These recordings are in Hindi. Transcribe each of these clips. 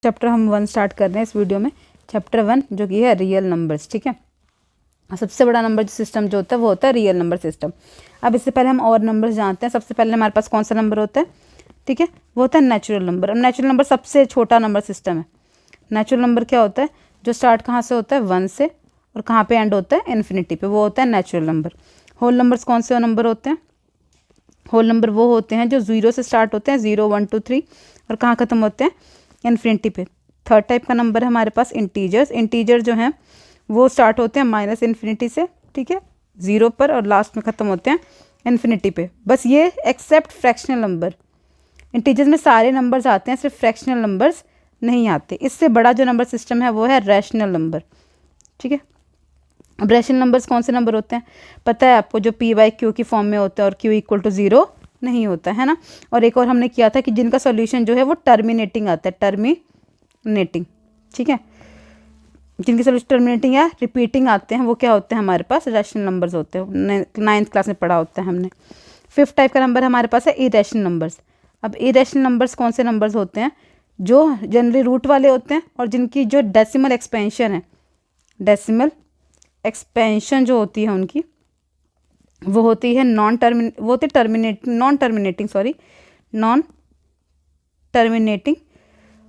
चैप्टर हम 1 स्टार्ट कर रहे हैं इस वीडियो में। चैप्टर 1 जो कि है रियल नंबर्स। ठीक है, सबसे बड़ा नंबर सिस्टम जो होता है वो होता है रियल नंबर सिस्टम। अब इससे पहले हम और नंबर्स जानते हैं। सबसे पहले हमारे पास कौन सा नंबर होता है? ठीक है, वो होता है नेचुरल नंबर। अब नेचुरल नंबर सबसे छोटा नंबर सिस्टम है। नेचुरल नंबर क्या होता है? जो स्टार्ट कहाँ से होता है? 1 से, और कहाँ पे एंड होता है? इन्फिनिटी पे, वो होता है नेचुरल नंबर। होल नंबर्स कौन से नंबर होते हैं? होल नंबर वो होते हैं जो 0 से स्टार्ट होते हैं, 0 1 2 3, और कहाँ ख़त्म होते हैं? इन्फिनिटी पे। थर्ड टाइप का नंबर है हमारे पास इंटीजर्स। इंटीजर जो हैं वो स्टार्ट होते हैं माइनस इन्फिनिटी से, ठीक है, 0 पर, और लास्ट में ख़त्म होते हैं इन्फिनिटी पे। बस ये एक्सेप्ट फ्रैक्शनल नंबर। इंटीजर्स में सारे नंबर्स आते हैं, सिर्फ फ्रैक्शनल नंबर्स नहीं आते। इससे बड़ा जो नंबर सिस्टम है वो है रैशनल नंबर। ठीक है, अब रैशनल नंबर्स कौन से नंबर होते हैं? पता है आपको, जो पी बाई क्यू की फॉर्म में होते हैं और क्यू इक्वल टू 0 नहीं होता है ना। और एक और हमने किया था कि जिनका सॉल्यूशन जो है वो टर्मिनेटिंग आता है, टर्मिनेटिंग। ठीक है, जिनके सॉल्यूशन टर्मिनेटिंग या रिपीटिंग आते हैं वो क्या होते हैं? हमारे पास रैशनल नंबर्स होते हैं। 9th क्लास में पढ़ा होता है हमने। 5th टाइप का नंबर हमारे पास है इरेशनल नंबर्स। अब इरेशनल नंबर्स कौन से नंबर्स होते हैं? जो जनरली रूट वाले होते हैं और जिनकी जो डेसिमल एक्सपेंशन है, डेसिमल एक्सपेंशन जो होती है उनकी, वो होती है नॉन टर्मिनेटिंग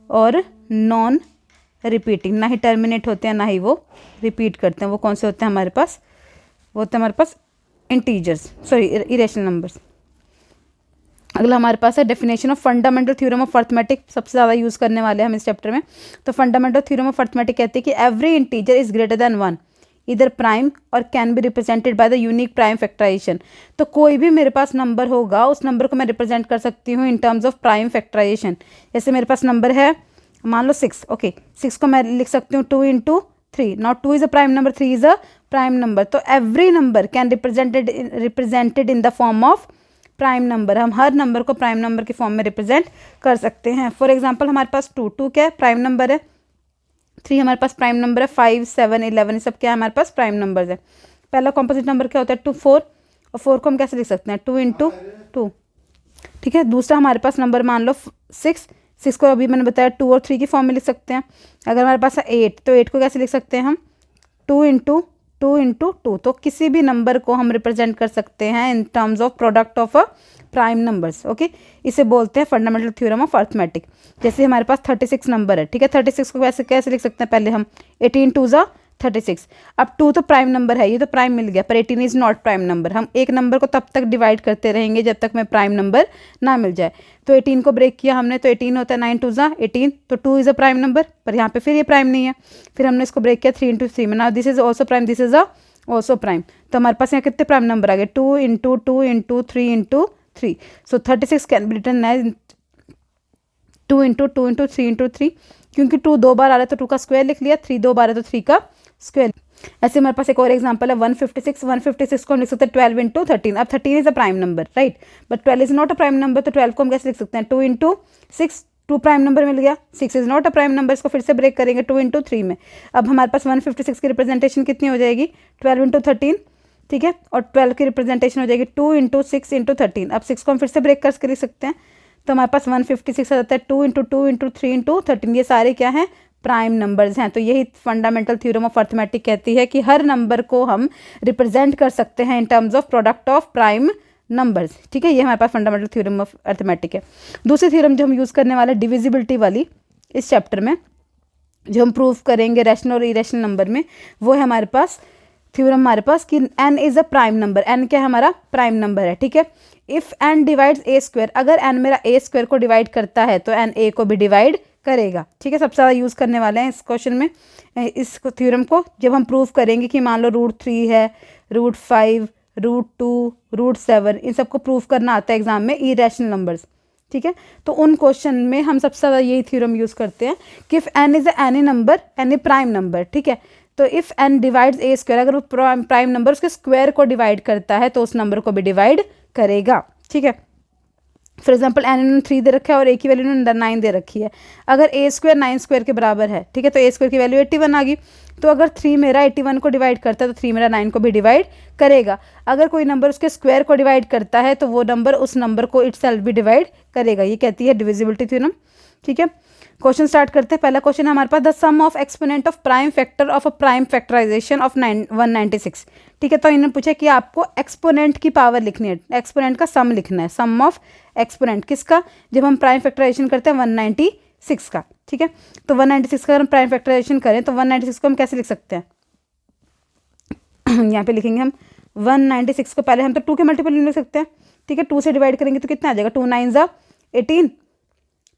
और नॉन रिपीटिंग। ना ही टर्मिनेट होते हैं ना ही वो रिपीट करते हैं। वो कौन से होते हैं हमारे पास? वो होते हैं हमारे पास इरेशनल नंबर्स। अगला हमारे पास है definition of fundamental theorem of arithmetic. सबसे ज़्यादा यूज़ करने वाले हैं हम इस चैप्टर में। तो फंडामेंटल थ्योरम ऑफ अर्थमेटिक कहते हैं कि every integer is greater than 1 इधर प्राइम और can be represented by the unique prime factorisation. तो कोई भी मेरे पास नंबर होगा, उस नंबर को मैं रिप्रेजेंट कर सकती हूँ in terms of prime factorisation. जैसे मेरे पास नंबर है, मान लो 6, ओके, 6 को मैं लिख सकती हूँ 2 into 3। Not 2 is a prime number, 3 is a prime number. तो every number can represented in the form of prime number. हम हर नंबर को प्राइम नंबर की फॉर्म में रिप्रेजेंट कर सकते हैं। फॉर एग्जाम्पल हमारे पास 2 क्या है? प्राइम नंबर है। 3 हमारे पास प्राइम नंबर है। 5 7 11 ये सब क्या है? हमारे पास प्राइम नंबर्स है। पहला कॉम्पोजिट नंबर क्या होता है? 2 4, और 4 को हम कैसे लिख सकते हैं? 2 इंटू 2। ठीक है, दूसरा हमारे पास नंबर मान लो 6 को अभी मैंने बताया 2 और 3 की फॉर्म में लिख सकते हैं। अगर हमारे पास है 8, तो 8 को कैसे लिख सकते हैं हम? 2 इंटू 2। तो किसी भी नंबर को हम रिप्रेजेंट कर सकते हैं इन terms of product of a prime numbers. Okay, इसे बोलते हैं फंडामेंटल थ्योरम ऑफ अर्थमेटिक। जैसे हमारे पास 36 नंबर है, ठीक है, 36 को कैसे लिख सकते हैं? पहले हम 18 2 ज़ा 36। अब 2 तो प्राइम नंबर है, ये तो प्राइम मिल गया, पर 18 इज नॉट प्राइम नंबर। हम एक नंबर को तब तक डिवाइड करते रहेंगे जब तक हमें प्राइम नंबर ना मिल जाए। तो 18 को ब्रेक किया हमने, तो 18 होता है 9 2 ज़ा 18, तो 2 इज़ अ प्राइम नंबर, पर यहाँ पे फिर ये प्राइम नहीं है। फिर हमने इसको ब्रेक किया 3 इंटू 3 में, now this is also prime, this is also prime. तो हमारे पास यहाँ कितने प्राइम नंबर आ गए? 2 into 2 into 3 into 3। So 36 can be written as 2 into 2 into 3 into 3। क्योंकि 2 2 बार आ रहा है तो 2 का स्क्वायर लिख लिया, 3 2 बार है तो 3 का स्क्वायर। ऐसे हमारे पास एक और एग्जांपल है 156 को हम लिख सकते हैं 12 इंटू 13। अब 13 is a prime number, right, but 12 is not a prime number. तो 12 को हम कैसे लिख सकते हैं? 2 इंटू 6, 2 प्राइम नंबर मिल गया। 6 is not a prime number, इसको फिर से ब्रेक करेंगे 2 इंटू 3 में। अब हमारे पास 156 की रिप्रेजेंटेशन कितनी हो जाएगी? 12 इंटू 13, ठीक है, और 12 की रिप्रेजेंटेशन हो जाएगी 2 इंटू 6 इंटू 13। अब 6 को हम फिर से ब्रेक करके लिख सकते हैं, तो हमारे पास 156 आ जाता है 2 इंटू 2 इंटू 3 इंटू 13। ये सारे क्या हैं? प्राइम नंबर्स हैं। तो यही फंडामेंटल थ्योरम ऑफ अर्थमेटिक कहती है कि हर नंबर को हम रिप्रेजेंट कर सकते हैं इन terms of product of prime numbers. ठीक है, ये हमारे पास फंडामेंटल थ्योरम ऑफ अर्थमेटिक है। दूसरी थ्योरम जो हम यूज़ करने वाले डिविजिबिलिटी वाली इस चैप्टर में, जो हम प्रूव करेंगे रैशनल और इरेशनल नंबर में, वो है हमारे पास थ्योरम हमारे पास कि n is a prime number. n क्या है? हमारा प्राइम नंबर है। ठीक है, if n divides a square, अगर n मेरा a स्क्वायर को डिवाइड करता है तो n a को भी डिवाइड करेगा। ठीक है, सबसे ज़्यादा यूज़ करने वाले हैं इस क्वेश्चन में इस थ्योरम को। जब हम प्रूव करेंगे कि मान लो √3 है, √5, √2, √7, इन सबको प्रूव करना आता है एग्जाम में इरेशनल नंबर्स। ठीक है, तो उन क्वेश्चन में हम सबसे ज़्यादा यही थ्योरम यूज़ करते हैं कि if n is any number, any prime number, ठीक है, तो if n divides a square, अगर वो प्राइम नंबर उसके स्क्वायर को डिवाइड करता है तो उस नंबर को भी डिवाइड करेगा। ठीक है, फॉर एग्जाम्पल n इन्होंने 3 दे रखा है और a की वैल्यू इन्होंने 9 दे रखी है। अगर a स्क्वायर 9 स्क्वायर के बराबर है, ठीक है, तो a स्क्वायर की वैल्यू 81 आ गई। तो अगर 3 मेरा 81 को डिवाइड करता है तो 3 मेरा 9 को भी डिवाइड करेगा। अगर कोई नंबर उसके स्क्वायर को डिवाइड करता है तो वो नंबर उस नंबर को इटसेल्फ भी डिवाइड करेगा। ये कहती है डिविजिबिलिटी थ्योरम। ठीक है, क्वेश्चन स्टार्ट करते हैं। पहला क्वेश्चन है हमारे पास, the sum of exponent of prime factor of a prime factorisation of 196। ठीक है, तो इन्होंने पूछा कि आपको एक्सपोनेंट की पावर लिखनी है, एक्सपोनेंट का सम लिखना है। सम ऑफ एक्सपोनेंट किसका, जब हम प्राइम फैक्टराइजेशन करते हैं 196 का। ठीक है, तो 196 का अगर हम प्राइम फैक्टराइजेशन करें तो 196 को हम कैसे लिख सकते हैं, यहाँ पे लिखेंगे हम 196 को, पहले हम तो 2 के मल्टीपल में लिख सकते हैं। ठीक है, 2 से डिवाइड करेंगे तो कितना आ जाएगा, 2 9 ज़ा 18।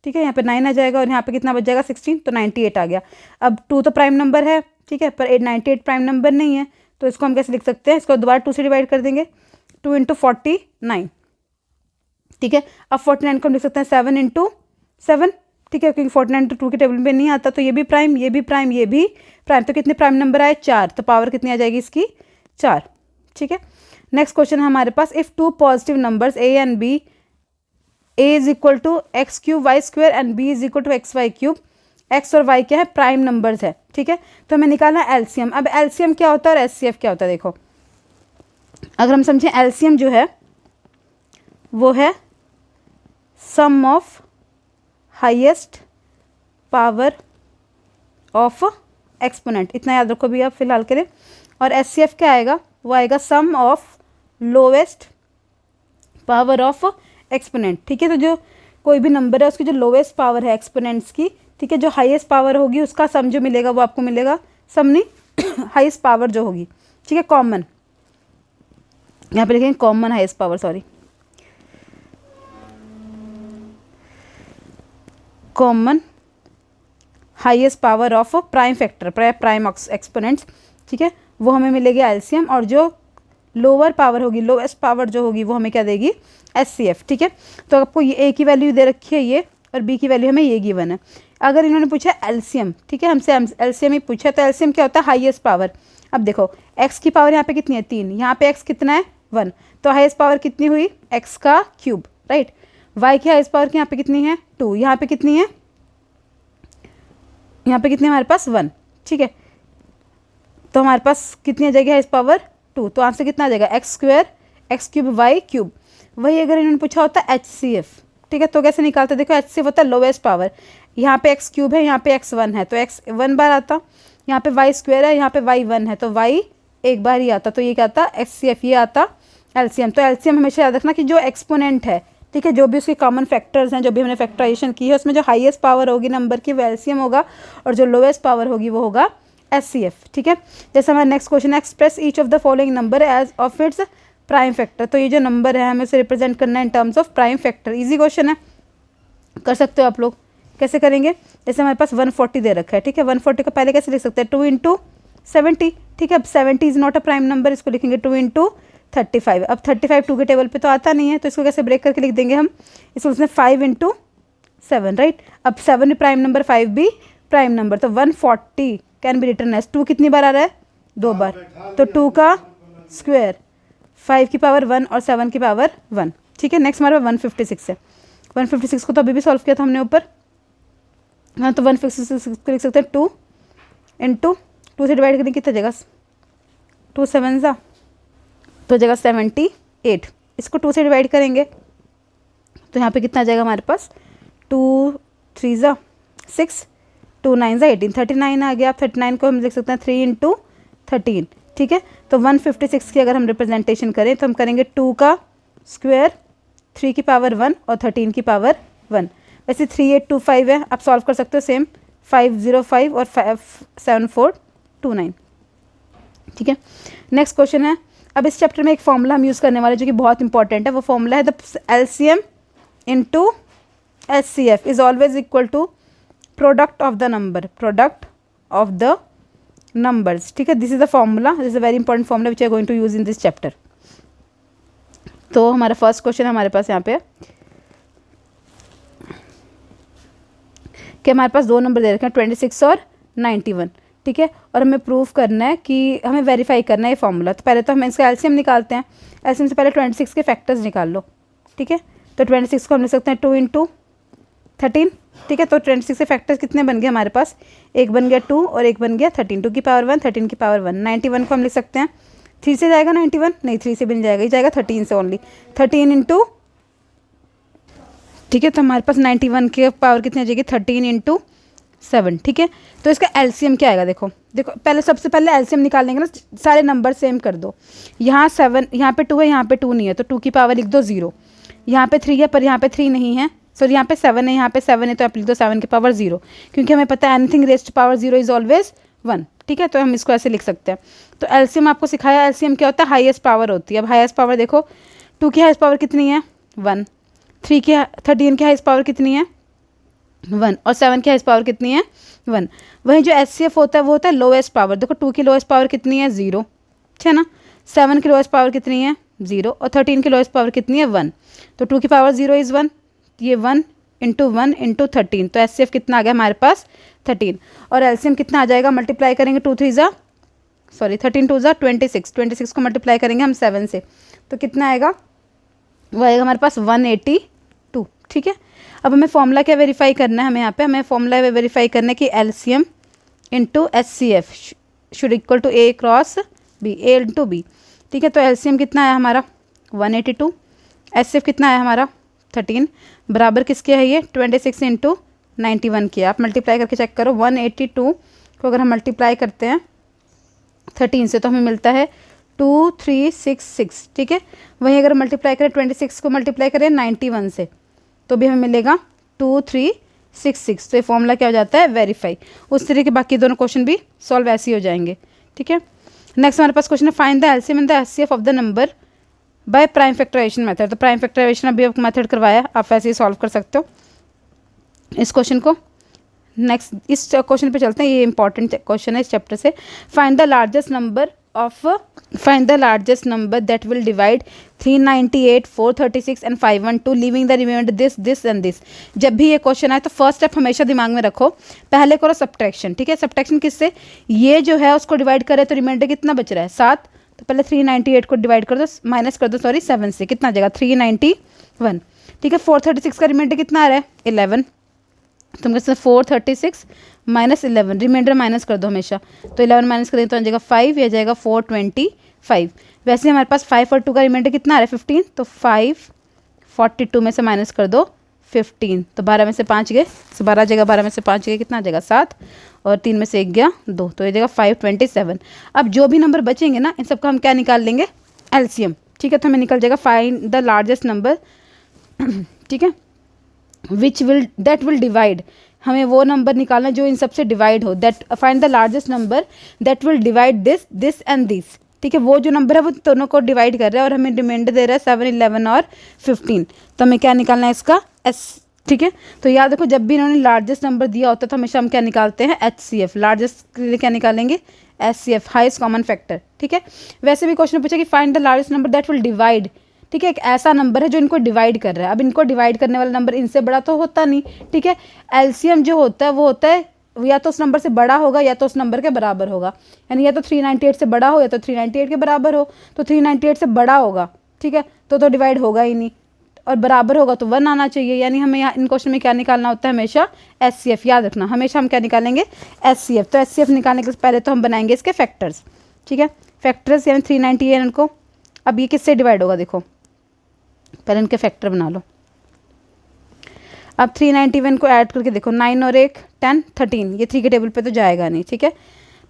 ठीक है, यहाँ पे 9 आ जाएगा और यहाँ पे कितना बच जाएगा 16, तो 98 आ गया। अब 2 तो प्राइम नंबर है, ठीक है, पर 98 प्राइम नंबर नहीं है, तो इसको हम कैसे लिख सकते हैं, इसको दोबारा 2 से डिवाइड कर देंगे, 2 × 49। ठीक है, अब 49 को हम लिख सकते हैं 7 × 7। ठीक है, क्योंकि 49 तो 2 के टेबल में नहीं आता, तो ये भी प्राइम, ये भी प्राइम, ये भी प्राइम, तो कितने प्राइम नंबर आए, 4, तो पावर कितनी आ जाएगी इसकी, 4। ठीक है, नेक्स्ट क्वेश्चन है हमारे पास, if 2 positive numbers a and b, a is equal to X cube Y square and b is equal to X Y cube, X और वाई क्या है, प्राइम नंबर्स है। ठीक है, तो हमें निकालना है एलसीएम। अब एलसीएम क्या होता है और एचसीएफ क्या होता है, देखो अगर हम समझें एलसीएम जो है वो है sum of highest power of exponent, इतना याद रखो भी आप फिलहाल के लिए। और एचसीएफ क्या आएगा, वो आएगा sum of lowest power of exponent. ठीक है, तो जो कोई भी नंबर है उसकी जो लोवेस्ट पावर है एक्सपोनेंट्स की, ठीक है, जो हाईएस्ट पावर होगी उसका सम जो मिलेगा वो आपको मिलेगा, सम नहीं हाईएस्ट पावर जो होगी। ठीक है, कॉमन, यहाँ पे लिखेंगे common highest power, sorry common highest power of prime factor, prime exponents. ठीक है, वो हमें मिलेगी एलसीएम, और जो लोअर पावर होगी, लोएस्ट पावर जो होगी वो हमें क्या देगी, एचसीएफ। ठीक है, तो आपको ये ए की वैल्यू दे रखी है ये, और बी की वैल्यू हमें ये गिवन है। अगर इन्होंने पूछा एलसीएम, ठीक है, हमसे एलसीएम ही पूछा, तो एलसीएम क्या होता है, हाईएस्ट पावर। अब देखो एक्स की पावर यहाँ पे कितनी है, 3, यहाँ पे एक्स कितना है, 1, तो हाईएस्ट पावर कितनी हुई, एक्स का क्यूब, राइट। वाई की हाईएस्ट पावर की यहाँ पे कितनी है, 2, यहाँ पे कितनी है, यहाँ पे कितनी है हमारे पास, 1। ठीक है, तो हमारे पास कितनी आ जाएगी हाईएस्ट पावर, 2, तो आंसर कितना आ जाएगा, x square x cube y cube. वही अगर इन्होंने पूछा होता एचसीएफ, ठीक है, तो कैसे निकालते, देखो एचसीएफ होता है लोवेस्ट पावर, यहाँ पे एक्स क्यूब है, यहाँ पे एक्स 1 है, तो एक्स 1 बार आता, यहाँ पे वाई स्क्वायर है, यहाँ पे वाई 1 है, तो वाई एक बार ही आता, तो ये क्या आता, एचसीएफ, ये आता एलसीएम। तो एलसीएम हमेशा याद रखना कि जो एक्सपोनेंट है, ठीक है, जो भी उसके कॉमन फैक्टर्स हैं, जो भी हमने फैक्टराइजेशन की है, उसमें जो हाईएस्ट पावर होगी नंबर की वो एलसीएम होगा, और जो लोवेस्ट पावर होगी वो होगा एचसीएफ। ठीक है, जैसे हमारा नेक्स्ट क्वेश्चन है, express each of the following number as of its prime factor. तो ये जो नंबर है हमें उसे रिप्रेजेंट करना है इन terms of prime factor. Easy question है, कर सकते हो आप लोग। कैसे करेंगे, जैसे हमारे पास 140 दे रखा है, ठीक है, 140 को पहले कैसे लिख सकते हैं, 2 × 70। ठीक है, अब 70 is not a prime number, इसको लिखेंगे 2 × 35। अब 35 2 के टेबल पे तो आता नहीं है, तो इसको कैसे ब्रेक करके लिख देंगे हम, इसको उसने 5 × 7, राइट। अब 7 भी प्राइम नंबर, 5 भी प्राइम नंबर, तो 140 कैन बी रिटर्न एज, 2 कितनी बार आ रहा है, 2 बार, तो 2 का स्क्वायर, 5 की पावर 1 और 7 की पावर 1। ठीक है, नेक्स्ट हमारे पास 156 है। 156 को तो अभी भी सॉल्व किया था हमने ऊपर, हाँ, तो 156 को लिख सकते हैं 2 × 2 से डिवाइड करेंगे कितना जगह, 2 7 ज़ा, तो जगह 78। इसको 2 से डिवाइड करेंगे तो यहाँ पे कितना आ जाएगा हमारे पास, 2 3 ज़ा 6, 2 9 ज़ा 18, 39 आ गया। आप 39 को हम लिख सकते हैं 3 × 13। ठीक है, तो 156 की अगर हम रिप्रेजेंटेशन करें तो हम करेंगे 2 का स्क्वायर, 3 की पावर 1 और 13 की पावर 1। वैसे 3825 है, आप सॉल्व कर सकते हो सेम, 505 और 7429। ठीक है, नेक्स्ट क्वेश्चन है। अब इस चैप्टर में एक फॉर्मूला हम यूज़ करने वाले जो कि बहुत इंपॉर्टेंट है, वो फॉर्मूला है the LCM into HCF is always equal to product of the number, product of the numbers. ठीक है, this is the formula, this is a very important formula which are going to use in this chapter. तो हमारा फर्स्ट क्वेश्चन हमारे पास यहाँ पे कि हमारे पास 2 नंबर दे रखे हैं 26 और 91। ठीक है, और हमें प्रूव करना है कि हमें वेरीफाई करना है ये फॉर्मूला। तो पहले तो हम इसका एलसीएम निकालते हैं। एलसीएम से पहले 26 के फैक्टर्स निकाल लो। ठीक है, तो 26 को हम लिख सकते हैं 2 × 13। ठीक है, तो 26 के फैक्टर्स कितने बन गए हमारे पास, एक बन गया 2 और एक बन गया 13, 2 की पावर 1 13 की पावर 1। 91 को हम लिख सकते हैं 3 से जाएगा 91, नहीं 3 से भी नहीं जाएगा, ये जाएगा 13 से ओनली, 13 × ठीक है, तो हमारे पास 91 की पावर कितनी आ जाएगी 13 × 7, ठीक है। तो इसका एलसीएम क्या आएगा, देखो देखो पहले सबसे पहले एलसीएम निकाल लेंगे ना, सारे नंबर सेम कर दो। यहाँ 7, यहाँ पे 2 है, यहाँ पे 2 नहीं है, तो 2 की पावर लिख दो 0। यहाँ पे 3 है पर यहाँ पे 3 नहीं है, सॉरी यहाँ पे 7 है, यहाँ पे 7 है, तो आप लिख दो 7 की पावर 0, क्योंकि हमें पता है anything raised to power 0 is always 1, ठीक है। तो हम इसको ऐसे लिख सकते हैं। तो एलसीएम आपको सिखाया, एलसीएम क्या होता है, हाईएस्ट पावर होती है। अब हाईएस्ट पावर देखो, 2 की हाईएस्ट पावर कितनी है 1, 13 की हाईएस्ट पावर कितनी है 1, और 7 की हाईएस्ट पावर कितनी है 1। वहीं जो एचसीएफ होता है वो होता है लोएस्ट पावर। देखो 2 की लोएस्ट पावर कितनी है 0, ठीक है ना। 7 की लोएस्ट पावर कितनी है 0, और 13 की लोएस्ट पावर कितनी है 1। तो 2 की पावर 0 इज़ 1, ये 1 इंटू 1 इंटू 13, तो एचसीएफ कितना आ गया हमारे पास 13। और एलसीएम कितना आ जाएगा, मल्टीप्लाई करेंगे 13 2 ज़ा 26 को मल्टीप्लाई करेंगे हम 7 से, तो कितना आएगा, वो आएगा हमारे पास 182, ठीक है। अब हमें फॉर्मूला क्या वेरीफाई करना है, हमें फॉर्मूला वेरीफाई करना है कि LCM into HCF should equal to a cross b, a into b, ठीक है। तो एलसीएम कितना आया हमारा 182, एचसीएफ कितना आया हमारा 13, बराबर किसके है ये 26 इंटू 91 किया। आप मल्टीप्लाई करके चेक करो, 182 को अगर हम मल्टीप्लाई करते हैं 13 से तो हमें मिलता है 2366, ठीक है। वहीं अगर मल्टीप्लाई करें 26 को मल्टीप्लाई करें 91 से तो भी हमें मिलेगा 2366। तो ये फॉर्मूला क्या हो जाता है, वेरीफाई। उस तरह के बाकी दोनों क्वेश्चन भी सॉल्व ऐसे ही हो जाएंगे, ठीक है। नेक्स्ट हमारे पास क्वेश्चन है, find the LCM and the HCF of the number by prime factorisation method. तो प्राइम फैक्टराइजेशन अभी आप मेथड करवाया, आप ऐसे ही सॉल्व कर सकते हो इस क्वेश्चन को। नेक्स्ट इस क्वेश्चन पे चलते हैं, ये इंपॉर्टेंट क्वेश्चन है इस चैप्टर से। Find the largest number that will divide 398, 436 and 512 leaving the remainder this and this. जब भी ये क्वेश्चन आए तो फर्स्ट स्टेप हमेशा दिमाग में रखो, पहले करो सब्ट्रैक्शन, ठीक है। सब्ट्रैक्शन किससे, ये जो है उसको डिवाइड करे तो रिमाइंडर कितना बच रहा है 7, तो पहले 398 को डिवाइड कर दो, माइनस कर दो 7 से, कितना आ जाएगा 391, ठीक है। 436 का रिमाइंडर कितना आ रहा है 11, तो हम कहते हैं 436 माइनस 11, रिमाइंडर माइनस कर दो हमेशा, तो 11 माइनस करेंगे तो आ जाएगा 5, यह जाएगा 425। वैसे हमारे पास 5 और 2 का रिमाइंडर कितना आ रहा है 15, तो 542 में से माइनस कर दो 15, तो 12 में से 5 गए, 12 जगह 12 में से 5 गए, कितना आ जाएगा 7, और 3 में से 1 गया 2, तो ये जाएगा 527। अब जो भी नंबर बचेंगे ना इन सबका हम क्या निकाल लेंगे, एलसीएम, ठीक है। तो हमें निकल जाएगा फाइंड द लार्जेस्ट नंबर, ठीक है, दैट विल डिवाइड, हमें वो नंबर निकालना जो इन सबसे डिवाइड हो, that find the largest number that will divide this and this, ठीक है। वो जो नंबर है वो दोनों को डिवाइड कर रहा है और हमें रिमाइंडर दे रहा है 7, 11 और 15, तो हमें क्या निकालना है इसका एस, ठीक है। तो याद रखो जब भी इन्होंने लार्जेस्ट नंबर दिया होता है तो हमेशा हम क्या निकालते हैं एचसीएफ, लार्जेस्ट के लिए क्या निकालेंगे एचसीएफ, हाईएस्ट कॉमन फैक्टर, ठीक है। वैसे भी क्वेश्चन पूछा कि find the largest number that will divide, ठीक है, एक ऐसा नंबर है जो इनको डिवाइड कर रहा है। अब इनको डिवाइड करने वाला नंबर इनसे बड़ा तो होता नहीं, ठीक है। एलसीएम जो होता है वो होता है या तो उस नंबर से बड़ा होगा या तो उस नंबर के बराबर होगा, यानी या तो 398 से बड़ा हो या तो 398 के बराबर हो, तो 398 से बड़ा होगा, ठीक है, तो डिवाइड होगा ही नहीं, और बराबर होगा तो 1 आना चाहिए, यानी हमें यहाँ इन क्वेश्चन में क्या निकालना होता है हमेशा एचसीएफ, याद रखना हमेशा हम क्या निकालेंगे एचसीएफ। तो एचसीएफ निकालने के पहले तो हम बनाएंगे इसके फैक्टर्स, ठीक है, फैक्टर्स यानी 398 इनको, अब ये किससे डिवाइड होगा, देखो पहले इनके फैक्टर बना लो। अब 391 को ऐड करके देखो, 9 और 1 10 13, ये 3 के टेबल पे तो जाएगा नहीं, ठीक है।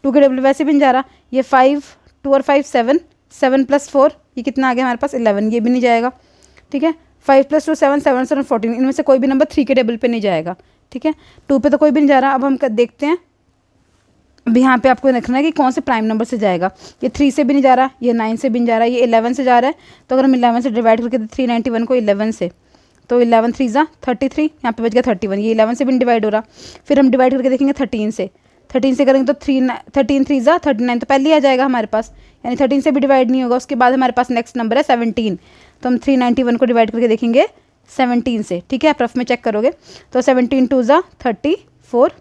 2 के टेबल पे वैसे भी नहीं जा रहा, ये 5 2 और 5 7, 7 + 4 ये कितना आ गया हमारे पास 11, ये भी नहीं जाएगा, ठीक है। 5 + 2 7, 7 7 14, इनमें से कोई भी नंबर 3 के टेबल पे नहीं जाएगा, ठीक है। 2 पे तो कोई भी नहीं जा रहा। अब हम देखते हैं, अब यहाँ पे आपको रखना है कि कौन से प्राइम नंबर से जाएगा। ये 3 से भी नहीं जा रहा, ये 9 से भी नहीं जा रहा, ये 11 से जा रहा है, तो अगर हम 11 से डिवाइड करके 391 को 11 से, तो 11 3 ज़ा 33, यहाँ पे बच गया 31, ये 11 से भी नहीं डिवाइड हो रहा। फिर हम डिवाइड करके देखेंगे 13 से, 13 से करेंगे तो 13 3 ज़ा 39, तो पहले ही आ जाएगा हमारे पास, यानी 13 से भी डिवाइड नहीं होगा। उसके बाद हमारे पास नेक्स्ट नंबर है 17, तो हम 391 को डिवाइड करके देखेंगे 17 से, ठीक है, आप रफ में चेक करोगे तो 17 2 ज़ा 34,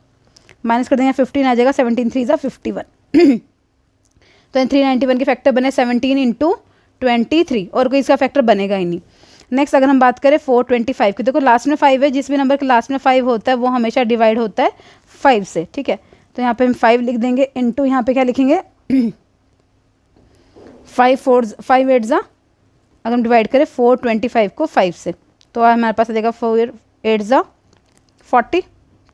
माइनस कर देंगे 15 आ जाएगा, 17 3 ज़ा 51 तो 391 के फैक्टर बने 17 इंटू 23, और कोई इसका फैक्टर बनेगा ही नहीं। नेक्स्ट अगर हम बात करें 425 की, देखो लास्ट में 5 है, जिस भी नंबर के लास्ट में 5 होता है वो हमेशा डिवाइड होता है 5 से, ठीक है। तो यहाँ पे हम 5 लिख देंगे, इंटू यहाँ पे क्या लिखेंगे 5 8 ज़ा, अगर हम डिवाइड करें 425 को 5 से तो हमारे पास आ जाएगा 4 8 ज़ा 40,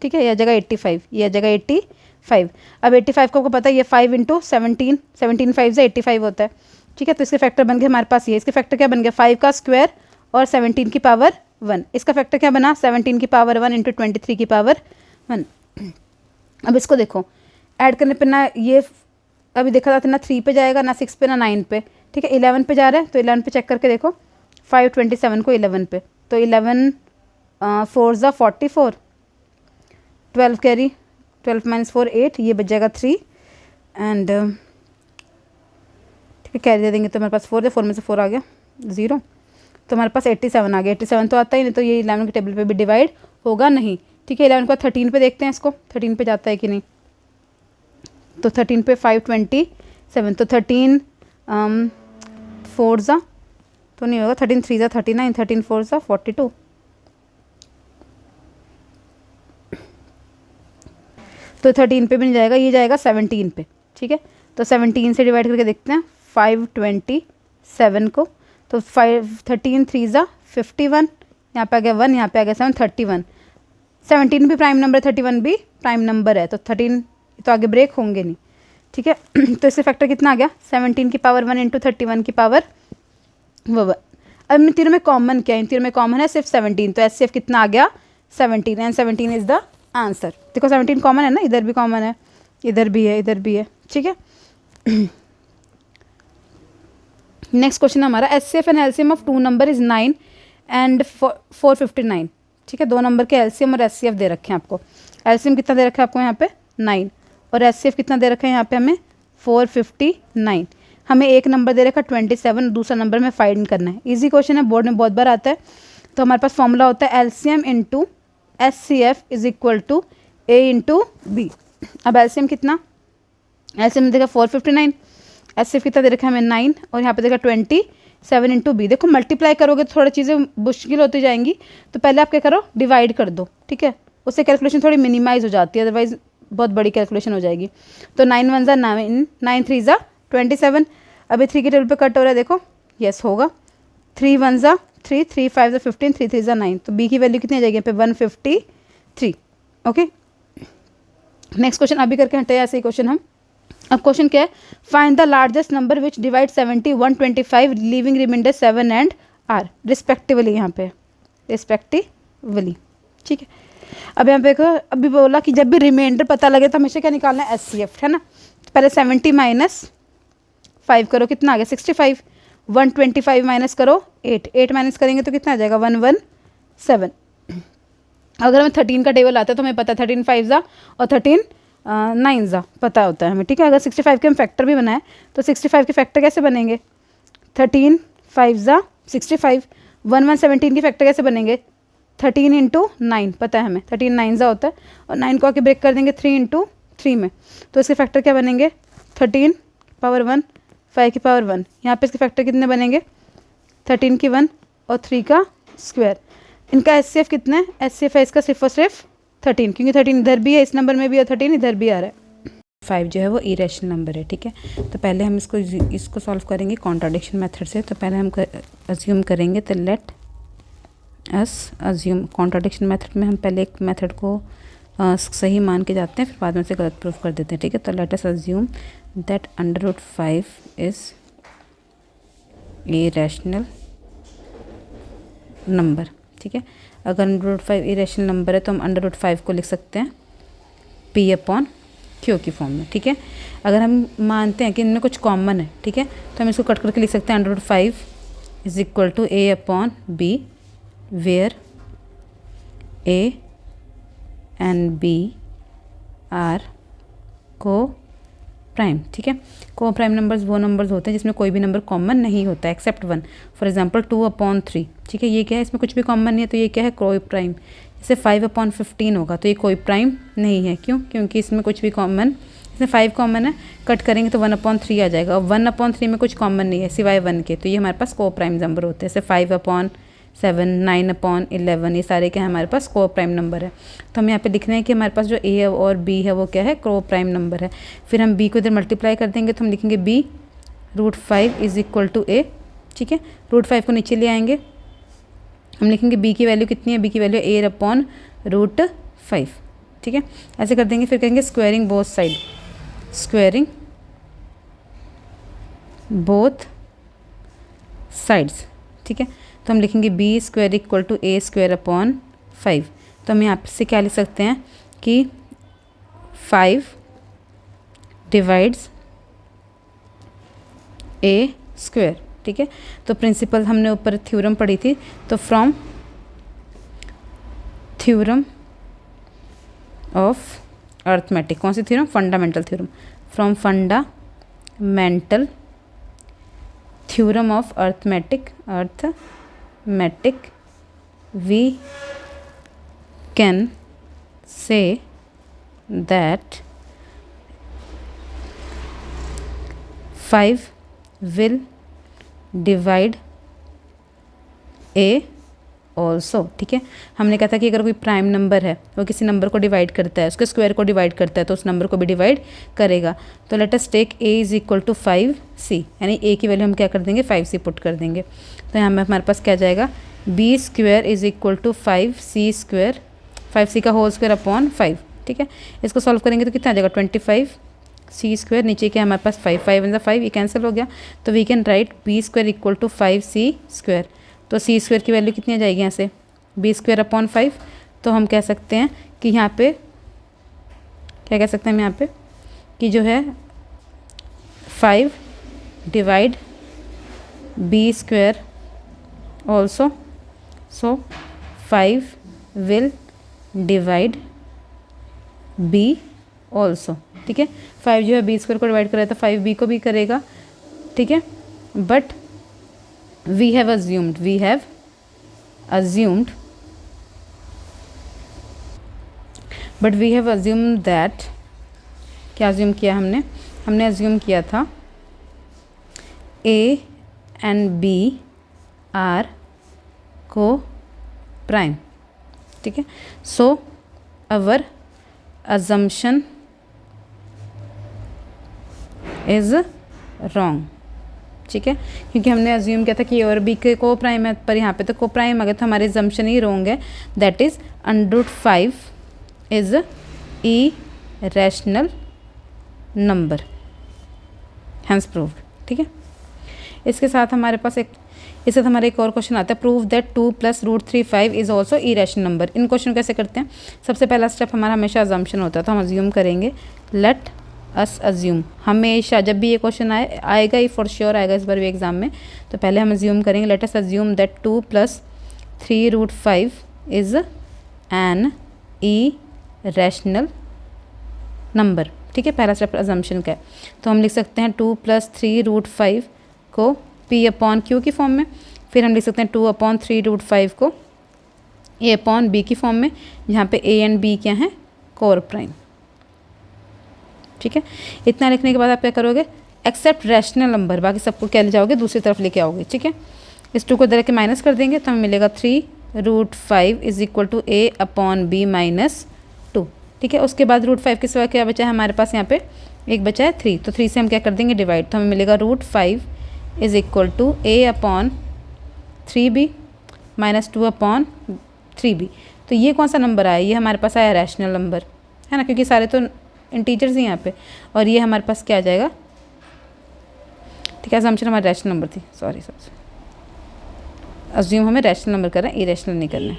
ठीक है, ये आ जाएगा 85, ये आ जाएगा 85। अब 85 को आपको पता है ये 5 इंटू 17, 17 5 से 85 होता है, ठीक है। तो इसके फैक्टर बन गए हमारे पास ये, इसके फैक्टर क्या बन गया 5 का स्क्वायर और 17 की पावर 1। इसका फैक्टर क्या बना 17 की पावर 1 इंटू 23 की पावर 1। अब इसको देखो ऐड करने पे ना ये अभी देखा था ना 3 पे जाएगा, ना 6 पे, ना 9 पे, ठीक है। 11 पे जा रहा है, तो 11 पे चेक करके देखो 527 को 11 पे, तो 11 4 ज़ा 44, 12 कैरी, 12 माइनस 4 8, ये बच जाएगा 3 एंड ठीक है कैरी दे देंगे तो हमारे पास 4 है, 4 में से 4 आ गया 0, तो हमारे पास 87 आ गया। 87 तो आता ही नहीं, तो ये 11 के टेबल पे भी डिवाइड होगा नहीं, ठीक है। 11 के बाद 13 पे देखते हैं इसको 13 पे जाता है कि नहीं, तो 13 पे 527, तो 13 4 ज़ा तो नहीं होगा, 13 3 ज़ा 39, 13 4 ज़ा 42, तो 13 पे भी नहीं जाएगा, ये जाएगा 17 पे, ठीक है। तो 17 से डिवाइड करके देखते हैं 527 को, तो 13 3 ज़ा 51, यहाँ पे आ गया 1, यहाँ पे आ गया 7, 31। 17 भी प्राइम नंबर, 31 भी प्राइम नंबर है, तो 13 तो आगे ब्रेक होंगे नहीं, ठीक है। तो इससे फैक्टर कितना आ गया 17 की पावर 1 इंटू 31 की पावर 1। अब इन तीनों में कॉमन क्या है, इन तीनों में कॉमन है सिर्फ 17, तो एचसीएफ कितना आ गया 17 एंड 17 इज द आंसर। देखो 17 कॉमन है ना, इधर भी कॉमन है, इधर भी है, इधर भी है, ठीक है। नेक्स्ट क्वेश्चन हमारा HCF and LCM of 2 number is 9 and 459, ठीक है। 2 नंबर के एलसीएम और एचसीएफ दे रखे हैं आपको। एलसीएम कितना दे रखा है आपको यहाँ पे 9 और एचसीएफ कितना दे रखा है यहाँ पे हमें 459। हमें एक नंबर दे रखा है 27, दूसरा नंबर में फाइंड करना है। इजी क्वेश्चन है, बोर्ड में बहुत बार आता है। तो हमारे पास फॉर्मूला होता है LCM into HCF is equal to a into b. अब एलसीएम कितना, एलसीएम देखा 459, एचसीएफ कितना दे रखा है हमें 9 और यहाँ पे देखा 27 इंटू बी। देखो मल्टीप्लाई करोगे तो थोड़ी चीज़ें मुश्किल होती जाएंगी, तो पहले आप क्या करो डिवाइड कर दो, ठीक है। उससे कैलकुलेशन थोड़ी मिनिमाइज हो जाती है, अदरवाइज बहुत बड़ी कैलकुलेशन हो जाएगी। तो 9 1 ज़ा 9, 9 3 ज़ा 27। अभी 3 के टेबल पे कट हो रहा है, देखो यस होगा। 3 1 ज़ा 3, 3 5 ज़ा 15, 3 3 ज़ा 9, तो बी की वैल्यू कितनी आ जाएगी यहाँ पे 153। ओके, नेक्स्ट क्वेश्चन अभी करके हटे ऐसे ही क्वेश्चन हम। अब क्वेश्चन क्या है, find the largest number which divide 70 125 leaving remainder 7 and are respectively, यहाँ पे रिस्पेक्टिवली, ठीक है। अब यहाँ पे अभी बोला कि जब भी रिमाइंडर पता लगे तो हमेशा क्या निकालना है एचसीएफ, है ना। तो पहले 70 माइनस 5 करो, कितना आ गया 65, 125 माइनस करो 8, 8 माइनस करेंगे तो कितना आ जाएगा 117। अगर हमें 13 का टेबल आता है तो हमें पता है 13 5 ज़ा और 13 9 ज़ा पता होता है हमें, ठीक है। अगर 65 के हम फैक्टर भी बनाए तो 65 के फैक्टर कैसे बनेंगे 13 5 ज़ा 65, 117 के फैक्टर कैसे बनेंगे 13 इंटू 9 पता है हमें, 13 9 ज़ा होता है और 9 को आके ब्रेक कर देंगे 3 इंटू 3 में, तो इसके फैक्टर क्या बनेंगे 13 पावर 1 5 की पावर 1। यहाँ पे इसके फैक्टर कितने बनेंगे 13 की 1 और 3 का स्क्वायर। इनका एचसीएफ कितना है, एचसीएफ है इसका सिर्फ और सिर्फ 13, क्योंकि 13 इधर भी है इस नंबर में भी और 13 इधर भी आ रहा है। 5 जो है वो इरेशनल नंबर है, ठीक है। तो पहले हम इसको सॉल्व करेंगे कॉन्ट्राडिक्शन मेथड से। तो पहले हम अज्यूम करेंगे, तो let us assume contradiction method में हम पहले एक मेथड को सही मान के जाते हैं, फिर बाद में से गलत प्रूफ कर देते हैं, ठीक है। तो let us assume that √5 is irrational number, ठीक है। अगर √5 इरेशनल नंबर है तो हम √5 को लिख सकते हैं P/Q की फॉर्म में, ठीक है। अगर हम मानते हैं कि इनमें कुछ कॉमन है, ठीक है, तो हम इसको कट करके लिख सकते हैं √5 is equal to A/B where A and B are coprime, ठीक है। को प्राइम नंबर्स वो नंबर्स होते हैं जिसमें कोई भी नंबर कॉमन नहीं होता एक्सेप्ट 1। फॉर एग्जांपल 2/3, ठीक है, ये क्या है, इसमें कुछ भी कॉमन नहीं है, तो ये क्या है कोई प्राइम। जैसे 5/15 होगा तो ये कोई प्राइम नहीं है, क्यों, क्योंकि इसमें कुछ भी कॉमन, इसमें 5 कॉमन है, कट करेंगे तो 1/3 आ जाएगा और 1/3 में कुछ कॉमन नहीं है सिवाय 1 के, तो ये हमारे पास को प्राइम नंबर होते हैं। जैसे 5/7, 9/11 ये सारे क्या है हमारे पास को प्राइम नंबर है। तो हम यहाँ पे लिख रहे हैं कि हमारे पास जो ए और बी है वो क्या है को प्राइम नंबर है। फिर हम बी को इधर मल्टीप्लाई कर देंगे तो हम लिखेंगे बी √5 इज इक्वल टू ए, ठीक है। √5 को नीचे ले आएंगे, हम लिखेंगे बी की वैल्यू कितनी है, बी की वैल्यू A/√5, ठीक है, ऐसे कर देंगे। फिर कहेंगे squaring both side, squaring both sides, ठीक है। तो हम लिखेंगे b square equal to a square upon 5। तो हम यहाँ से क्या लिख सकते हैं कि 5 डिवाइड्स ए स्क्वायर, ठीक है। तो प्रिंसिपल हमने ऊपर थ्योरम पढ़ी थी, तो फ्रॉम थ्योरम ऑफ अर्थमेटिक, कौन सी theorem? Fundamental theorem. From fundamental theorem of arithmetic we can say that 5 will divide a also, ठीक है। हमने कहा था कि अगर कोई प्राइम नंबर है, वो किसी नंबर को डिवाइड करता है, उसके स्क्वायर को डिवाइड करता है, तो उस नंबर को भी डिवाइड करेगा। तो let us take a is equal to 5c, यानी a की वैल्यू हम क्या कर देंगे? 5c पुट कर देंगे। तो यहाँ में हमारे पास क्या जाएगा? b square is equal to 5c square, 5c का होल स्क्वायर अपॉन 5, ठीक है। इसको सॉल्व करेंगे तो कितना आ जाएगा? 25 सी स्क्वायर, नीचे क्या हमारे पास 5, 5 इन द 5, ये कैंसिल हो गया। तो we can write b square equal to 5c square. तो सी स्क्वायर की वैल्यू कितनी आ जाएगी यहाँ से? B square upon 5। तो हम कह सकते हैं कि यहाँ पे क्या कह सकते हैं हम यहाँ पे कि जो है 5 divide b square also, so 5 will divide b also, ठीक है। 5 जो है बी स्क्वायर को डिवाइड कर रहा है, तो 5 बी को भी करेगा, ठीक है। But we have assumed that, क्या अज्यूम किया हमने अज्यूम किया था a and b are coprime, ठीक है। So our assumption is wrong, ठीक है, क्योंकि हमने अज्यूम किया था कि ए और बी के को प्राइम है, पर यहाँ पे तो को प्राइम आ गया, तो हमारे अजम्पशन ही रॉन्ग है। That is √5 is irrational number, hence proved, ठीक है। इसके साथ हमारे पास एक और क्वेश्चन आता है, prove that 2 + √3 is also E rational number. In question कैसे करते हैं? सबसे पहला स्टेप हमारा हमेशा अजम्पशन होता है, तो हम अज्यूम करेंगे। लेट अस अज्यूम, हमेशा जब भी ये क्वेश्चन आएगा ही फॉर श्योर आएगा इस बार भी एग्जाम में, तो पहले हम अज्यूम करेंगे let us assume that 2 + 3√5 is an irrational number, ठीक है। पहला स्टेप अजम्पशन का है, तो हम लिख सकते हैं 2 + 3√5 को P अपॉन Q की फॉर्म में, फिर हम लिख सकते हैं 2 अपॉन 3√5 को A अपॉन B की फॉर्म में, जहाँ पे A एंड B क्या हैं? कोर प्राइम, ठीक है। इतना लिखने के बाद आप क्या करोगे? एक्सेप्ट रैशनल नंबर, बाकी सबको क्या ले जाओगे? दूसरी तरफ लेके आओगे, ठीक है। इस 2 को इधर के माइनस कर देंगे, तो हमें मिलेगा 3√5 is equal to A upon B - 2, ठीक है। उसके बाद √5 के सिवा क्या बचा है हमारे पास? यहाँ पे एक बचा है 3, तो 3 से हम क्या कर देंगे? डिवाइड, तो हमें मिलेगा √5 is equal to A upon 3B - 2 upon 3B। तो ये कौन सा नंबर आया? ये हमारे पास आया रैशनल नंबर, है ना, क्योंकि सारे तो इंटीजर्स ही यहाँ पे, और ये हमारे पास क्या आ जाएगा? ठीक है, असम्पशन हमारी रैशनल नंबर थी, सॉरी अज्यूम हमें रैशनल नंबर कर रहे हैं, इरेशनल नहीं करना है,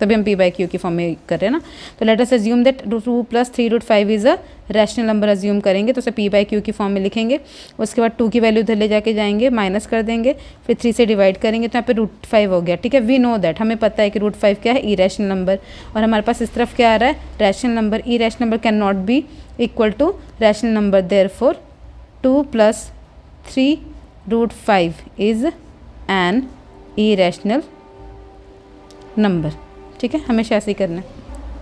तभी हम P/Q की फॉर्म में कर रहे हैं ना। तो let us assume that 2 + 3√5 is a rational number assume करेंगे, तो उसे P/Q की फॉर्म में लिखेंगे। उसके बाद 2 की वैल्यू इधर ले जाके जाएंगे, माइनस कर देंगे, फिर 3 से डिवाइड करेंगे, तो यहाँ पे √5 हो गया, ठीक है। वी नो दैट, हमें पता है कि √5 क्या है? ई रैशनल नंबर, और हमारे पास इस तरफ क्या आ रहा है? Rational number. Irrational number can not be equal to rational number, therefore 2 + 3√5 is an irrational number, ठीक है। हमेशा ऐसे ही करना है।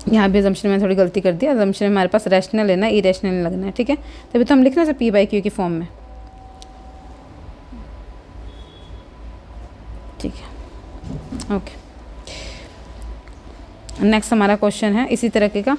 यहाँ भी अजम्पशन में थोड़ी गलती कर दी, अजम्पशन में हमारे पास रैशनल है ना, इरेशनल नहीं लगना है, ठीक है। तभी तो हम लिख रहे हैं P/Q की फॉर्म में, ठीक है, ओके। नेक्स्ट हमारा क्वेश्चन है इसी तरह का,